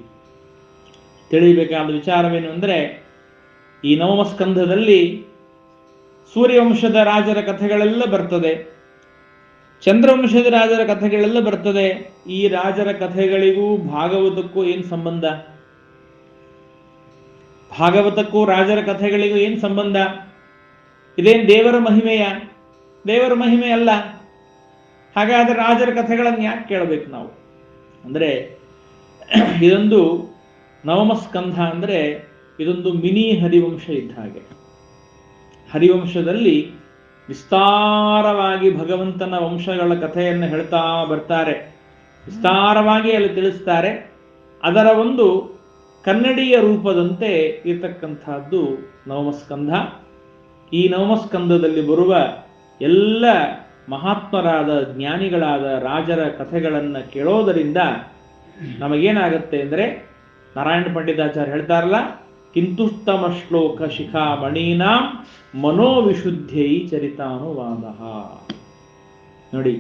ತಿಳಿಯಬೇಕಾದ ವಿಚಾರವೇನು ಅಂದರೆ, ಈ ನವಮಸ್ಕಂಧದಲ್ಲಿ ಸೂರ್ಯವಂಶದ ರಾಜರ ಕಥೆಗಳೆಲ್ಲ ಬರ್ತದೆ, ಚಂದ್ರವಂಶದ ರಾಜರ ಕಥೆಗಳೆಲ್ಲ ಬರ್ತದೆ. ಈ ರಾಜರ ಕಥೆಗಳಿಗೂ ಭಾಗವತಕ್ಕೂ ಏನು ಸಂಬಂಧ? ಭಾಗವತಕ್ಕೂ ರಾಜರ ಕಥೆಗಳಿಗೂ ಏನು ಸಂಬಂಧ? ಇದೇನು ದೇವರ ಮಹಿಮೆಯ? ದೇವರ ಮಹಿಮೆ ಅಲ್ಲ. ಹಾಗಾದ್ರೆ ರಾಜರ ಕಥೆಗಳನ್ನು ಯಾಕೆ ಕೇಳಬೇಕು ನಾವು? ಅಂದ್ರೆ ಇದೊಂದು ನವಮಸ್ಕಂಧ ಅಂದ್ರೆ ಇದೊಂದು ಮಿನಿ ಹರಿವಂಶ ಇದ್ದ ಹಾಗೆ. ಹರಿವಂಶದಲ್ಲಿ ವಿಸ್ತಾರವಾಗಿ ಭಗವಂತನ ವಂಶಗಳ ಕಥೆಯನ್ನು ಹೇಳ್ತಾ ಬರ್ತಾರೆ, ವಿಸ್ತಾರವಾಗಿ ಅಲ್ಲಿ ತಿಳಿಸ್ತಾರೆ. ಅದರ ಒಂದು ಕನ್ನಡಿಯ ರೂಪದಂತೆ ಇರತಕ್ಕಂಥದ್ದು ನವಮಸ್ಕಂಧ. ಈ ನವಮಸ್ಕಂಧದಲ್ಲಿ ಬರುವ ಎಲ್ಲ ಮಹಾತ್ಮರಾದ ಜ್ಞಾನಿಗಳಾದ ರಾಜರ ಕಥೆಗಳನ್ನು ಕೇಳೋದರಿಂದ ನಮಗೇನಾಗತ್ತೆ ಅಂದರೆ, ನಾರಾಯಣ ಪಂಡಿತಾಚಾರ್ಯ ಹೇಳ್ತಾರಲ್ಲ, ಕಿಂತುತ್ತಮ ಶ್ಲೋಕ ಶಿಖಾಮಣೀನಾಂ ಮನೋವಿಶುದ್ಧೈ ಚರಿತಾನುವಾದ. ನೋಡಿ,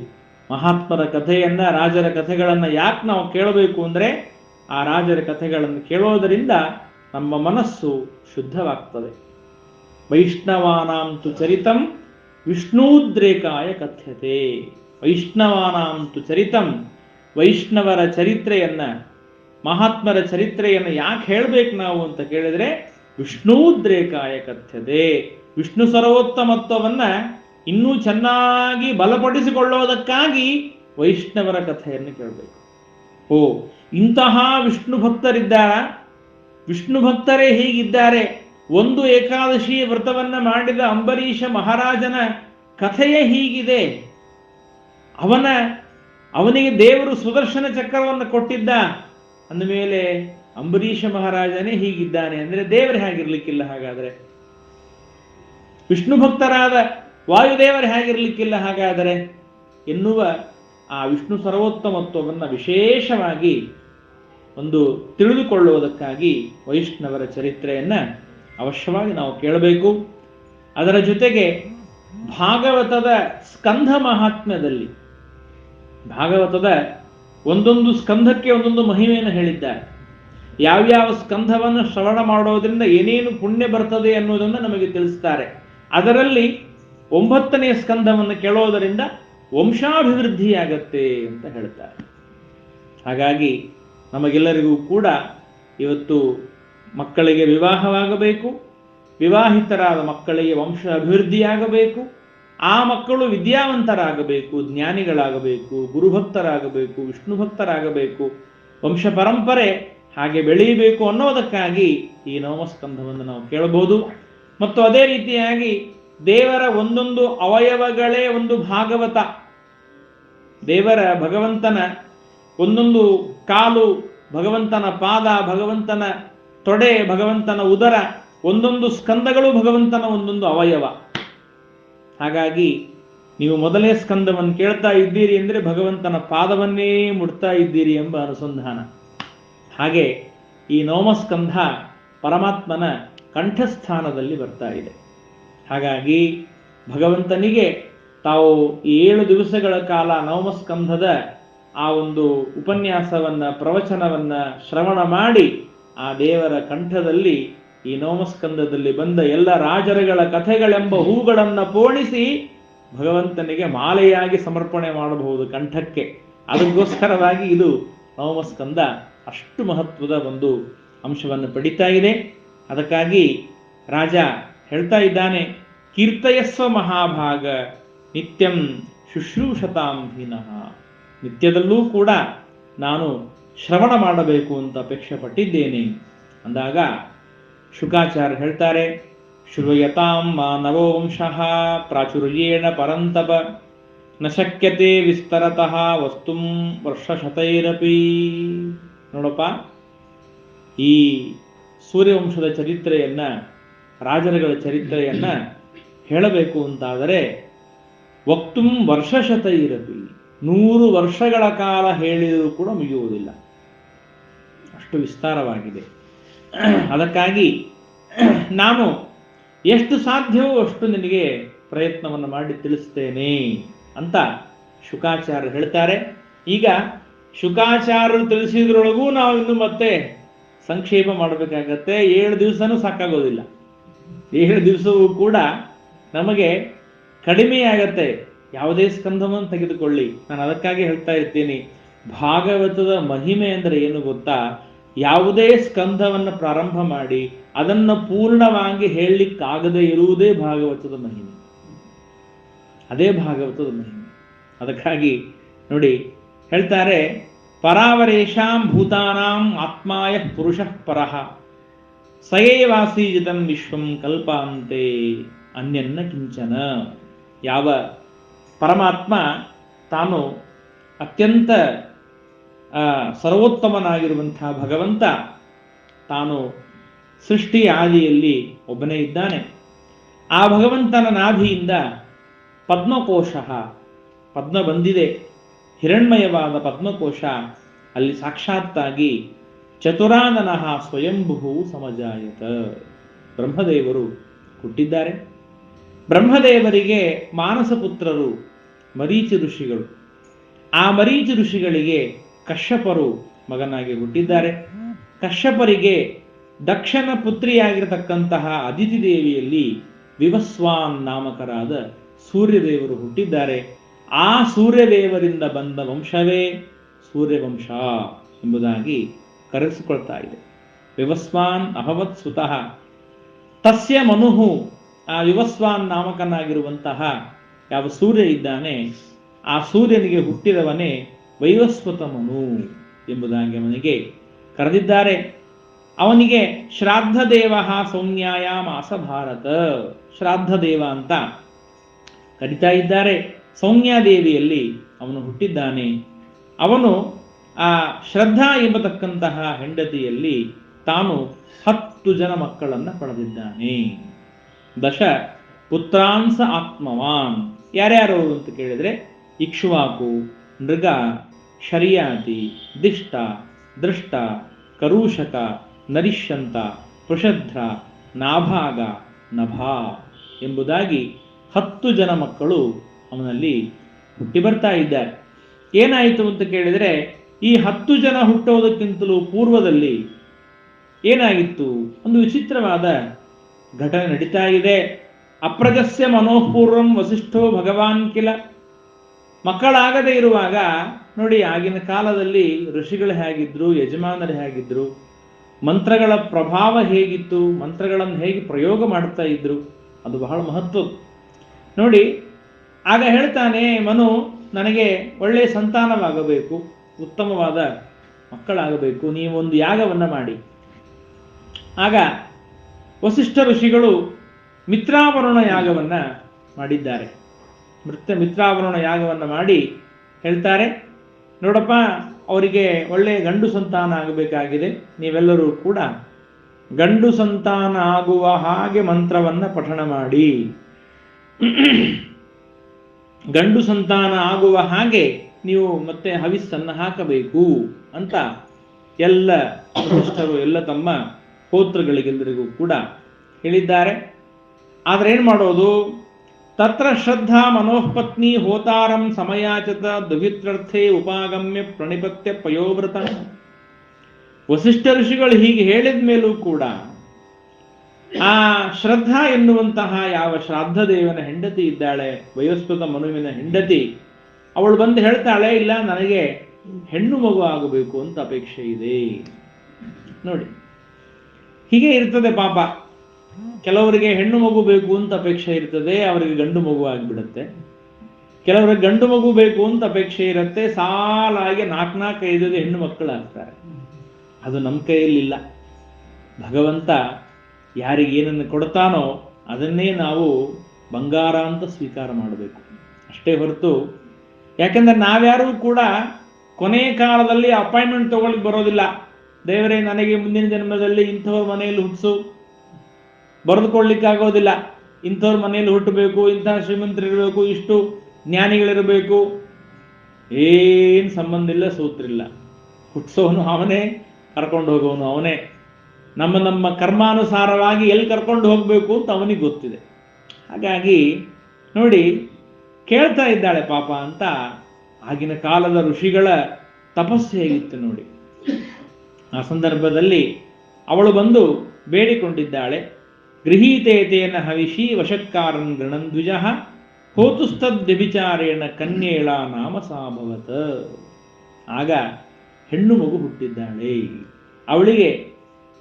ಮಹಾತ್ಮರ ಕಥೆಯನ್ನ, ರಾಜರ ಕಥೆಗಳನ್ನು ಯಾಕೆ ನಾವು ಕೇಳಬೇಕು ಅಂದರೆ, ಆ ರಾಜರ ಕಥೆಗಳನ್ನು ಕೇಳೋದರಿಂದ ನಮ್ಮ ಮನಸ್ಸು ಶುದ್ಧವಾಗ್ತದೆ. ವೈಷ್ಣವಾನಾಂತು ಚರಿತಂ ವಿಷ್ಣೂದ್ರೇಕಾಯ ಕಥ್ಯತೆ. ವೈಷ್ಣವಾನಾಂತು ಚರಿತಂ, ವೈಷ್ಣವರ ಚರಿತ್ರೆಯನ್ನ, ಮಹಾತ್ಮರ ಚರಿತ್ರೆಯನ್ನು ಯಾಕೆ ಹೇಳಬೇಕು ನಾವು ಅಂತ ಕೇಳಿದ್ರೆ, ವಿಷ್ಣೂದ್ರೇಕಾಯ ಕಥ್ಯತೆ. ವಿಷ್ಣು ಸರ್ವೋತ್ತಮತ್ವವನ್ನ ಇನ್ನೂ ಚೆನ್ನಾಗಿ ಬಲಪಡಿಸಿಕೊಳ್ಳೋದಕ್ಕಾಗಿ ವೈಷ್ಣವರ ಕಥೆಯನ್ನು ಕೇಳಬೇಕು. ಓ, ಇಂತಹ ವಿಷ್ಣು ಭಕ್ತರಿದ್ದಾರ, ವಿಷ್ಣು ಭಕ್ತರೇ ಹೀಗಿದ್ದಾರೆ. ಒಂದು ಏಕಾದಶಿ ವ್ರತವನ್ನ ಮಾಡಿದ ಅಂಬರೀಷ ಮಹಾರಾಜನ ಕಥೆಯೇ ಹೀಗಿದೆ. ಅವನಿಗೆ ದೇವರು ಸುದರ್ಶನ ಚಕ್ರವನ್ನು ಕೊಟ್ಟಿದ್ದ ಅಂದಮೇಲೆ ಅಂಬರೀಷ ಮಹಾರಾಜನೇ ಹೀಗಿದ್ದಾನೆ ಅಂದ್ರೆ ದೇವರು ಹೇಗಿರ್ಲಿಕ್ಕಿಲ್ಲ. ಹಾಗಾದ್ರೆ ವಿಷ್ಣು ಭಕ್ತರಾದ ವಾಯುದೇವರು ಹೇಗಿರಲಿಕ್ಕಿಲ್ಲ ಹಾಗಾದರೆ ಎನ್ನುವ ಆ ವಿಷ್ಣು ಸರ್ವೋತ್ತಮತ್ವವನ್ನು ವಿಶೇಷವಾಗಿ ಒಂದು ತಿಳಿದುಕೊಳ್ಳುವುದಕ್ಕಾಗಿ ವೈಷ್ಣವರ ಚರಿತ್ರೆಯನ್ನು ಅವಶ್ಯವಾಗಿ ನಾವು ಕೇಳಬೇಕು. ಅದರ ಜೊತೆಗೆ ಭಾಗವತದ ಸ್ಕಂಧ ಮಹಾತ್ಮ್ಯದಲ್ಲಿ ಭಾಗವತದ ಒಂದೊಂದು ಸ್ಕಂಧಕ್ಕೆ ಒಂದೊಂದು ಮಹಿಮೆಯನ್ನು ಹೇಳಿದ್ದಾರೆ. ಯಾವ್ಯಾವ ಸ್ಕಂಧವನ್ನು ಶ್ರವಣ ಮಾಡೋದ್ರಿಂದ ಏನೇನು ಪುಣ್ಯ ಬರ್ತದೆ ಅನ್ನೋದನ್ನು ನಮಗೆ ತಿಳಿಸ್ತಾರೆ. ಅದರಲ್ಲಿ 9ನೇ ಸ್ಕಂಧವನ್ನು ಕೇಳೋದರಿಂದ ವಂಶಾಭಿವೃದ್ಧಿಯಾಗತ್ತೆ ಅಂತ ಹೇಳ್ತಾರೆ. ಹಾಗಾಗಿ ನಮಗೆಲ್ಲರಿಗೂ ಕೂಡ ಇವತ್ತು ಮಕ್ಕಳಿಗೆ ವಿವಾಹವಾಗಬೇಕು, ವಿವಾಹಿತರಾದ ಮಕ್ಕಳಿಗೆ ವಂಶ ಅಭಿವೃದ್ಧಿಯಾಗಬೇಕು, ಆ ಮಕ್ಕಳು ವಿದ್ಯಾವಂತರಾಗಬೇಕು, ಜ್ಞಾನಿಗಳಾಗಬೇಕು, ಗುರುಭಕ್ತರಾಗಬೇಕು, ವಿಷ್ಣು ಭಕ್ತರಾಗಬೇಕು, ವಂಶ ಪರಂಪರೆ ಹಾಗೆ ಬೆಳೆಯಬೇಕು ಅನ್ನೋದಕ್ಕಾಗಿ ಈ ನವಮಸ್ಕಂಧವನ್ನು ನಾವು ಕೇಳಬಹುದು. ಮತ್ತು ಅದೇ ರೀತಿಯಾಗಿ ದೇವರ ಒಂದೊಂದು ಅವಯವಗಳೇ ಒಂದು ಭಾಗವತ. ದೇವರ ಭಗವಂತನ ಒಂದೊಂದು ಕಾಲು, ಭಗವಂತನ ಪಾದ, ಭಗವಂತನ ತೊಡೆ, ಭಗವಂತನ ಉದರ, ಒಂದೊಂದು ಸ್ಕಂದಗಳು ಭಗವಂತನ ಒಂದೊಂದು ಅವಯವ. ಹಾಗಾಗಿ ನೀವು ಮೊದಲನೇ ಸ್ಕಂದವನ್ನು ಕೇಳ್ತಾ ಇದ್ದೀರಿ ಅಂದರೆ ಭಗವಂತನ ಪಾದವನ್ನೇ ಮುಟ್ತಾ ಇದ್ದೀರಿ ಎಂಬ ಅನುಸಂಧಾನ. ಹಾಗೆ ಈ ನವಮಸ್ಕಂಧ ಪರಮಾತ್ಮನ ಕಂಠಸ್ಥಾನದಲ್ಲಿ ಬರ್ತಾ ಇದೆ. ಹಾಗಾಗಿ ಭಗವಂತನಿಗೆ ತಾವು 7 ದಿವಸಗಳ ಕಾಲ ನವಮಸ್ಕಂಧದ ಆ ಒಂದು ಉಪನ್ಯಾಸವನ್ನ, ಪ್ರವಚನವನ್ನ ಶ್ರವಣ ಮಾಡಿ ಆ ದೇವರ ಕಂಠದಲ್ಲಿ ಈ ನವಮಸ್ಕಂಧದಲ್ಲಿ ಬಂದ ಎಲ್ಲ ರಾಜರುಗಳ ಕಥೆಗಳೆಂಬ ಹೂಗಳನ್ನು ಪೋಣಿಸಿ ಭಗವಂತನಿಗೆ ಮಾಲೆಯಾಗಿ ಸಮರ್ಪಣೆ ಮಾಡಬಹುದು ಕಂಠಕ್ಕೆ. ಅದಕ್ಕೋಸ್ಕರವಾಗಿ ಇದು ನವಮಸ್ಕಂಧ ಅಷ್ಟು ಮಹತ್ವದ ಒಂದು ಅಂಶವನ್ನು ಪಡಿತಾ ಇದೆ. ಅದಕ್ಕಾಗಿ ರಾಜ ಹೇಳ್ತಾ ಇದ್ದಾನೆ, ಕೀರ್ತಯಸ್ವ ಮಹಾಭಾಗ ನಿತ್ಯಂ ಶುಶ್ರೂಷತಾಂ ಧೀನಃ. ನಿತ್ಯದಲ್ಲೂ ಕೂಡ ನಾನು ಶ್ರವಣ ಮಾಡಬೇಕು ಅಂತ ಅಪೇಕ್ಷೆ ಪಟ್ಟಿದ್ದೇನೆ ಅಂದಾಗ ಶುಕಾಚಾರ್ಯ ಹೇಳ್ತಾರೆ, ಶ್ರೂಯತಾಂ ಮಾನವೋ ವಂಶಃ ಪ್ರಾಚುರ್ಯೇಣ ಪರಂತಪ ನ ಶಕ್ಯತೆ ವಿಸ್ತರತಃ ವಸ್ತುಂ ವರ್ಷಶತೈರಪಿ. ನೋಡಪ್ಪ, ಈ ಸೂರ್ಯವಂಶದ ಚರಿತ್ರೆಯನ್ನ, ರಾಜರುಗಳ ಚರಿತ್ರೆಯನ್ನ ಹೇಳಬೇಕು ಅಂತಾದರೆ ವಕ್ತುಂ ವರ್ಷಶತೈರಪಿ, 100 ವರ್ಷಗಳ ಕಾಲ ಹೇಳಿದರೂ ಕೂಡ ಮುಗಿಯುವುದಿಲ್ಲ, ಅಷ್ಟು ವಿಸ್ತಾರವಾಗಿದೆ. ಅದಕ್ಕಾಗಿ ನಾನು ಎಷ್ಟು ಸಾಧ್ಯವೋ ಅಷ್ಟು ನಿನಗೆ ಪ್ರಯತ್ನವನ್ನು ಮಾಡಿ ತಿಳಿಸ್ತೇನೆ ಅಂತ ಶುಕಾಚಾರ್ಯರು ಹೇಳ್ತಾರೆ. ಈಗ ಶುಕಾಚಾರ್ಯರು ತಿಳಿಸಿದ್ರೊಳಗೂ ನಾವು ಇನ್ನು ಮತ್ತೆ ಸಂಕ್ಷೇಪ ಮಾಡಬೇಕಾಗತ್ತೆ. 7 ದಿವಸನೂ ಸಾಕಾಗೋದಿಲ್ಲ. 7 ದಿವಸವೂ ಕೂಡ ನಮಗೆ ಕಡಿಮೆಯಾಗತ್ತೆ. ಯಾವುದೇ ಸ್ಕಂಧವನ್ನು ತೆಗೆದುಕೊಳ್ಳಿ, ನಾನು ಅದಕ್ಕಾಗಿ ಹೇಳ್ತಾ ಇರ್ತೀನಿ, ಭಾಗವತದ ಮಹಿಮೆ ಅಂದರೆ ಏನು ಗೊತ್ತಾ? ಯಾವುದೇ ಸ್ಕಂಧವನ್ನು ಪ್ರಾರಂಭ ಮಾಡಿ ಅದನ್ನು ಪೂರ್ಣವಾಗಿ ಹೇಳಲಿಕ್ಕಾಗದೇ ಇರುವುದೇ ಭಾಗವತದ ಮಹಿಮೆ. ಅದೇ ಭಾಗವತದ ಮಹಿಮೆ. ಅದಕ್ಕಾಗಿ ನೋಡಿ ಹೇಳ್ತಾರೆ, ಪರಾವರೇಶಾಂ ಭೂತಾನಾಂ ಆತ್ಮಾಯ ಪುರುಷಃ ಪರಃ ಸಯೇವಾಸೀಜಿತಂ ವಿಶ್ವಂ ಕಲ್ಪಾಂತೆ ಅನ್ಯನ್ನ ಕಿಂಚನ. ಯಾವ ಪರಮಾತ್ಮ ತಾನು ಅತ್ಯಂತ ಸರ್ವೋತ್ತಮನಾಗಿರುವಂತಹ ಭಗವಂತ ತಾನು ಸೃಷ್ಟಿ ಆದಿಯಲ್ಲಿ ಒಬ್ಬನೇ ಇದ್ದಾನೆ. ಆ ಭಗವಂತನ ನಾಭಿಯಿಂದ ಪದ್ಮಕೋಶ, ಪದ್ಮ ಬಂದಿದೆ, ಹಿರಣ್ಮಯವಾದ ಪದ್ಮಕೋಶ ಅಲ್ಲಿ ಸಾಕ್ಷಾತ್ತಾಗಿ ಚತುರಾನನಃ ಸ್ವಯಂಭೂ ಸಮಜಾಯತ. ಬ್ರಹ್ಮದೇವರು ಹುಟ್ಟಿದ್ದಾರೆ. ಬ್ರಹ್ಮದೇವರಿಗೆ ಮಾನಸಪುತ್ರರು ಮರೀಚಿ ಋಷಿಗಳು. ಆ ಮರೀಚಿ ಋಷಿಗಳಿಗೆ ಕಶ್ಯಪರು ಮಗನಾಗಿ ಹುಟ್ಟಿದ್ದಾರೆ. ಕಶ್ಯಪರಿಗೆ ದಕ್ಷನ ಪುತ್ರಿಯಾಗಿರತಕ್ಕಂತಹ ಅದಿತಿ ದೇವಿಯಲ್ಲಿ ವಿವಸ್ವಾನ್ ನಾಮಕರಾದ ಸೂರ್ಯದೇವರು ಹುಟ್ಟಿದ್ದಾರೆ. ಆ ಸೂರ್ಯದೇವರಿಂದ ಬಂದ ವಂಶವೇ ಸೂರ್ಯವಂಶ ಎಂಬುದಾಗಿ ಕರೆಸಿಕೊಳ್ತಾ ಇದೆ. ವಿವಸ್ವಾನ್ ಅಭವತ್ ಸುತಃ ತಸ್ಯ ಮನುಹು. ಆ ವಿವಸ್ವಾನ್ ನಾಮಕನಾಗಿರುವಂತಹ ಯಾವ ಸೂರ್ಯ ಇದ್ದಾನೆ, ಆ ಸೂರ್ಯನಿಗೆ ಹುಟ್ಟಿದವನೇ ವೈವಸ್ವತ ಮನು ಎಂಬುದಾಗಿ ಅವನಿಗೆ ಕರೆದಿದ್ದಾರೆ. ಅವನಿಗೆ ಶ್ರಾದ್ದ ದೇವ ಸೌಮ್ಯಾಯಾಮ್ ಆಸ ಭಾರತ, ಶ್ರಾದ್ದ ದೇವ ಅಂತ ಕರೀತಾ ಇದ್ದಾರೆ. ಸೌಮ್ಯಾದೇವಿಯಲ್ಲಿ ಅವನು ಹುಟ್ಟಿದ್ದಾನೆ. ಅವನು ಆ ಶ್ರದ್ಧಾ ಎಂಬತಕ್ಕಂತಹ ಹೆಂಡತಿಯಲ್ಲಿ ತಾನು 10 ಜನ ಮಕ್ಕಳನ್ನು ಪಡೆದಿದ್ದಾನೆ. 10 ಪುತ್ರಾಂಸ ಆತ್ಮವಾನ್. ಯಾರ್ಯಾರು ಅಂತ ಕೇಳಿದ್ರೆ ಇಕ್ಷ್ವಾಕು, ನೃಗ, ಶರ್ಯಾತಿ, ದಿಷ್ಟ, ದೃಷ್ಟ, ಕರೂಷಕ, ನರಿಷ್ಯಂತ, ಪೃಷಧ್ರ, ನಾಭಾಗ, ನಭಾ ಎಂಬುದಾಗಿ 10 ಜನ ಮಕ್ಕಳು ಅವನಲ್ಲಿ ಹುಟ್ಟಿ ಬರ್ತಾ ಇದ್ದಾರೆ. ಏನಾಯಿತು ಅಂತ ಕೇಳಿದರೆ ಈ 10 ಜನ ಹುಟ್ಟೋದಕ್ಕಿಂತಲೂ ಪೂರ್ವದಲ್ಲಿ ಏನಾಗಿತ್ತು? ಒಂದು ವಿಚಿತ್ರವಾದ ಘಟನೆ ನಡೀತಾ ಇದೆ. ಅಪ್ರಜಸ್ಯ ಮನೋಪೂರ್ವಂ ವಸಿಷ್ಠೋ ಭಗವಾನ್ ಕಿಲ. ಮಕ್ಕಳಾಗದೇ ಇರುವಾಗ ನೋಡಿ, ಆಗಿನ ಕಾಲದಲ್ಲಿ ಋಷಿಗಳು ಹೇಗಿದ್ರು, ಯಜಮಾನರು ಹೇಗಿದ್ರು, ಮಂತ್ರಗಳ ಪ್ರಭಾವ ಹೇಗಿತ್ತು, ಮಂತ್ರಗಳನ್ನು ಹೇಗೆ ಪ್ರಯೋಗ ಮಾಡ್ತಾ ಇದ್ರು, ಅದು ಬಹಳ ಮಹತ್ವ ನೋಡಿ. ಆಗ ಹೇಳ್ತಾನೆ ಮನು, ನನಗೆ ಒಳ್ಳೆಯ ಸಂತಾನವಾಗಬೇಕು, ಉತ್ತಮವಾದ ಮಕ್ಕಳಾಗಬೇಕು, ನೀವೊಂದು ಯಾಗವನ್ನು ಮಾಡಿ. ಆಗ ವಸಿಷ್ಠ ಋಷಿಗಳು ಮಿತ್ರಾವರುಣ ಯಾಗವನ್ನು ಮಾಡಿದ್ದಾರೆ. ಮಿತ್ರಾವರುಣ ಯಾಗವನ್ನು ಮಾಡಿ ಹೇಳ್ತಾರೆ, ನೋಡಪ್ಪ, ಅವರಿಗೆ ಒಳ್ಳೆಯ ಗಂಡು ಸಂತಾನ ಆಗಬೇಕಾಗಿದೆ, ನೀವೆಲ್ಲರೂ ಕೂಡ ಗಂಡು ಸಂತಾನ ಆಗುವ ಹಾಗೆ ಮಂತ್ರವನ್ನು ಪಠಣ ಮಾಡಿ, ಗಂಡು ಸಂತಾನ ಆಗುವ ಹಾಗೆ ನೀವು ಮತ್ತೆ ಹವಿಸ್ಸನ್ನು ಹಾಕಬೇಕು ಅಂತ ಎಲ್ಲ ವರಿಷ್ಠರು ಎಲ್ಲ ತಮ್ಮ ಹೋತೃಗಳಿಗೆಲ್ಲರಿಗೂ ಕೂಡ ಹೇಳಿದ್ದಾರೆ. ಆದರೆ ಏನು ಮಾಡೋದು? ತತ್ರ ಶ್ರದ್ಧಾ ಮನೋಪತ್ನಿ ಹೋತಾರಂ ಸಮಯಾಚತ ದುಹಿತ್ರರ್ಥೇ ಉಪಾಗಮ್ಯ ಪ್ರಣಿಪತ್ಯ ಪಯೋವ್ರತ. ವಸಿಷ್ಠ ಋಷಿಗಳು ಹೀಗೆ ಹೇಳಿದ ಮೇಲೂ ಕೂಡ ಆ ಶ್ರದ್ಧಾ ಎನ್ನುವಂತಹ ಯಾವ ಶ್ರಾದ್ದ ದೇವನ ಹೆಂಡತಿ ಇದ್ದಾಳೆ, ವಯೋಸ್ಪತ ಮನುವಿನ ಹೆಂಡತಿ, ಅವಳು ಬಂದು ಹೇಳ್ತಾಳೆ, ಇಲ್ಲ, ನನಗೆ ಹೆಣ್ಣು ಮಗು ಆಗಬೇಕು ಅಂತ ಅಪೇಕ್ಷೆ ಇದೆ. ನೋಡಿ, ಹೀಗೆ ಇರ್ತದೆ ಪಾಪ. ಕೆಲವರಿಗೆ ಹೆಣ್ಣು ಮಗು ಬೇಕು ಅಂತ ಅಪೇಕ್ಷೆ ಇರ್ತದೆ, ಅವರಿಗೆ ಗಂಡು ಮಗು ಆಗಿಬಿಡುತ್ತೆ. ಕೆಲವರಿಗೆ ಗಂಡು ಮಗು ಬೇಕು ಅಂತ ಅಪೇಕ್ಷೆ ಇರುತ್ತೆ, ಸಾಲಾಗಿ 4-5 ಹೆಣ್ಣು ಮಕ್ಕಳಾಗ್ತಾರೆ. ಅದು ನಮ್ಮ ಕೈಯಲ್ಲಿಲ್ಲ. ಭಗವಂತ ಯಾರಿಗೆ ಏನನ್ನು ಕೊಡ್ತಾನೋ ಅದನ್ನೇ ನಾವು ಬಂಗಾರ ಅಂತ ಸ್ವೀಕಾರ ಮಾಡಬೇಕು, ಅಷ್ಟೇ ಹೊರತು. ಯಾಕೆಂದ್ರೆ ನಾವ್ಯಾರೂ ಕೂಡ ಕೊನೆ ಕಾಲದಲ್ಲಿ ಅಪಾಯಿಂಟ್ಮೆಂಟ್ ತಗೊಳ್ಳಿಕ್ಕೆ ಬರೋದಿಲ್ಲ. ದೇವರೇ, ನನಗೆ ಮುಂದಿನ ಜನ್ಮದಲ್ಲಿ ಇಂಥವ್ರ ಮನೆಯಲ್ಲಿ ಹುಟ್ಟಿಸು, ಬರೆದುಕೊಳ್ಳಿಕ್ಕಾಗೋದಿಲ್ಲ. ಇಂಥವ್ರ ಮನೆಯಲ್ಲಿ ಹುಟ್ಟಬೇಕು, ಇಂತಹ ಶ್ರೀಮಂತರಿರಬೇಕು, ಇಷ್ಟು ಜ್ಞಾನಿಗಳಿರಬೇಕು, ಏನು ಸಂಬಂಧ ಇಲ್ಲ, ಸೂತ್ರ ಇಲ್ಲ. ಹುಟ್ಟಿಸೋನು ಅವನೇ, ಕರ್ಕೊಂಡು ಹೋಗೋನು ಅವನೇ. ನಮ್ಮ ಕರ್ಮಾನುಸಾರವಾಗಿ ಎಲ್ಲಿ ಕರ್ಕೊಂಡು ಹೋಗಬೇಕು ಅಂತ ಅವನಿಗೆ ಗೊತ್ತಿದೆ. ಹಾಗಾಗಿ ನೋಡಿ, ಕೇಳ್ತಾ ಇದ್ದಾಳೆ ಪಾಪ ಅಂತ. ಆಗಿನ ಕಾಲದ ಋಷಿಗಳ ತಪಸ್ಸು ಹೇಗಿತ್ತು ನೋಡಿ. ಆ ಸಂದರ್ಭದಲ್ಲಿ ಅವಳು ಬಂದು ಬೇಡಿಕೊಂಡಿದ್ದಾಳೆ, ಗೃಹೀತೇತೇನ ಹವಿಷಿ ವಶತ್ಕಾರನ್ ಗೃಣಂದ್ವಿಜ ಹೋತುಸ್ತದ್ವ್ಯಭಿಚಾರೇಣ ಕನ್ಯೇಳ ನಾಮ ಸಾಭವತ. ಆಗ ಹೆಣ್ಣು ಮಗು ಹುಟ್ಟಿದ್ದಾಳೆ. ಅವಳಿಗೆ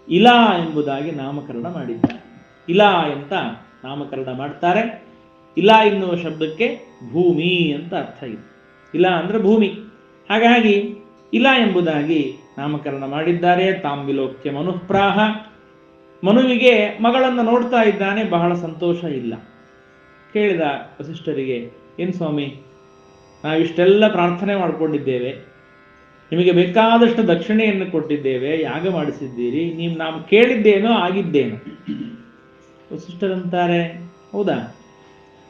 ಇಲಾ ಎಂಬುದಾಗಿ ನಾಮಕರಣ ಮಾಡಿದ್ದಾರೆ. ಇಲಾ ಅಂತ ನಾಮಕರಣ ಮಾಡ್ತಾರೆ. ಇಲಾ ಎನ್ನುವ ಶಬ್ದಕ್ಕೆ ಭೂಮಿ ಅಂತ ಅರ್ಥ ಇದೆ. ಇಲಾ ಅಂದ್ರೆ ಭೂಮಿ. ಹಾಗಾಗಿ ಇಲಾ ಎಂಬುದಾಗಿ ನಾಮಕರಣ ಮಾಡಿದ್ದಾರೆ. ತಾಂಬಿಲೋಕ್ಯ ಮನುಪ್ರಾಹ. ಮನುವಿಗೆ ಮಗಳನ್ನು ನೋಡ್ತಾ ಇದ್ದಾನೆ, ಬಹಳ ಸಂತೋಷ ಇಲ್ಲ. ಕೇಳಿದ ವಸಿಷ್ಠರಿಗೆ, ಏನು ಸ್ವಾಮಿ, ನಾವಿಷ್ಟೆಲ್ಲ ಪ್ರಾರ್ಥನೆ ಮಾಡಿಕೊಂಡಿದ್ದೇವೆ, ನಿಮಗೆ ಬೇಕಾದಷ್ಟು ದಕ್ಷಿಣೆಯನ್ನು ಕೊಟ್ಟಿದ್ದೇವೆ, ಯಾಗ ಮಾಡಿಸಿದ್ದೀರಿ, ನೀವು ನಾವು ಕೇಳಿದ್ದೇನೋ ಆಗಿದ್ದೇನೋ. ವಸಿಷ್ಠರಂತಾರೆ, ಹೌದಾ,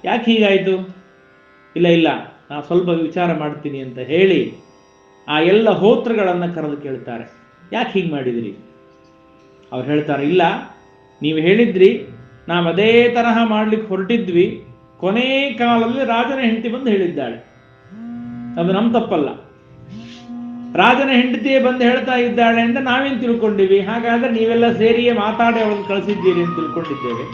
ಯಾಕೆ ಹೀಗಾಯಿತು? ಇಲ್ಲ, ನಾನು ಸ್ವಲ್ಪ ವಿಚಾರ ಮಾಡ್ತೀನಿ ಅಂತ ಹೇಳಿ ಆ ಎಲ್ಲ ಹೋತೃಗಳನ್ನು ಕರೆದು ಕೇಳ್ತಾರೆ, ಯಾಕೆ ಹೀಗೆ ಮಾಡಿದಿರಿ? ಅವ್ರು ಹೇಳ್ತಾರೆ, ಇಲ್ಲ, ನೀವು ಹೇಳಿದ್ರಿ, ನಾವು ಅದೇ ತರಹ ಮಾಡ್ಲಿಕ್ಕೆ ಹೊರಟಿದ್ವಿ, ಕೊನೆ ಕಾಲದಲ್ಲಿ ರಾಜನ ಹೆಂಡತಿ ಬಂದು ಹೇಳಿದ್ದಾಳೆ, ಅದು ನಮ್ಮ ತಪ್ಪಲ್ಲ. ರಾಜನ ಹೆಂಡತಿಯೇ ಬಂದು ಹೇಳ್ತಾ ಇದ್ದಾಳೆ ಅಂತ ನಾವೇನು ತಿಳ್ಕೊಂಡಿವಿ? ಹಾಗಾದ್ರೆ ನೀವೆಲ್ಲ ಸೇರಿಯೇ ಮಾತಾಡಿ ಅವಳನ್ನು ಕಳಿಸಿದ್ದೀರಿ ಅಂತ ತಿಳ್ಕೊಂಡಿದ್ದೇವೆ.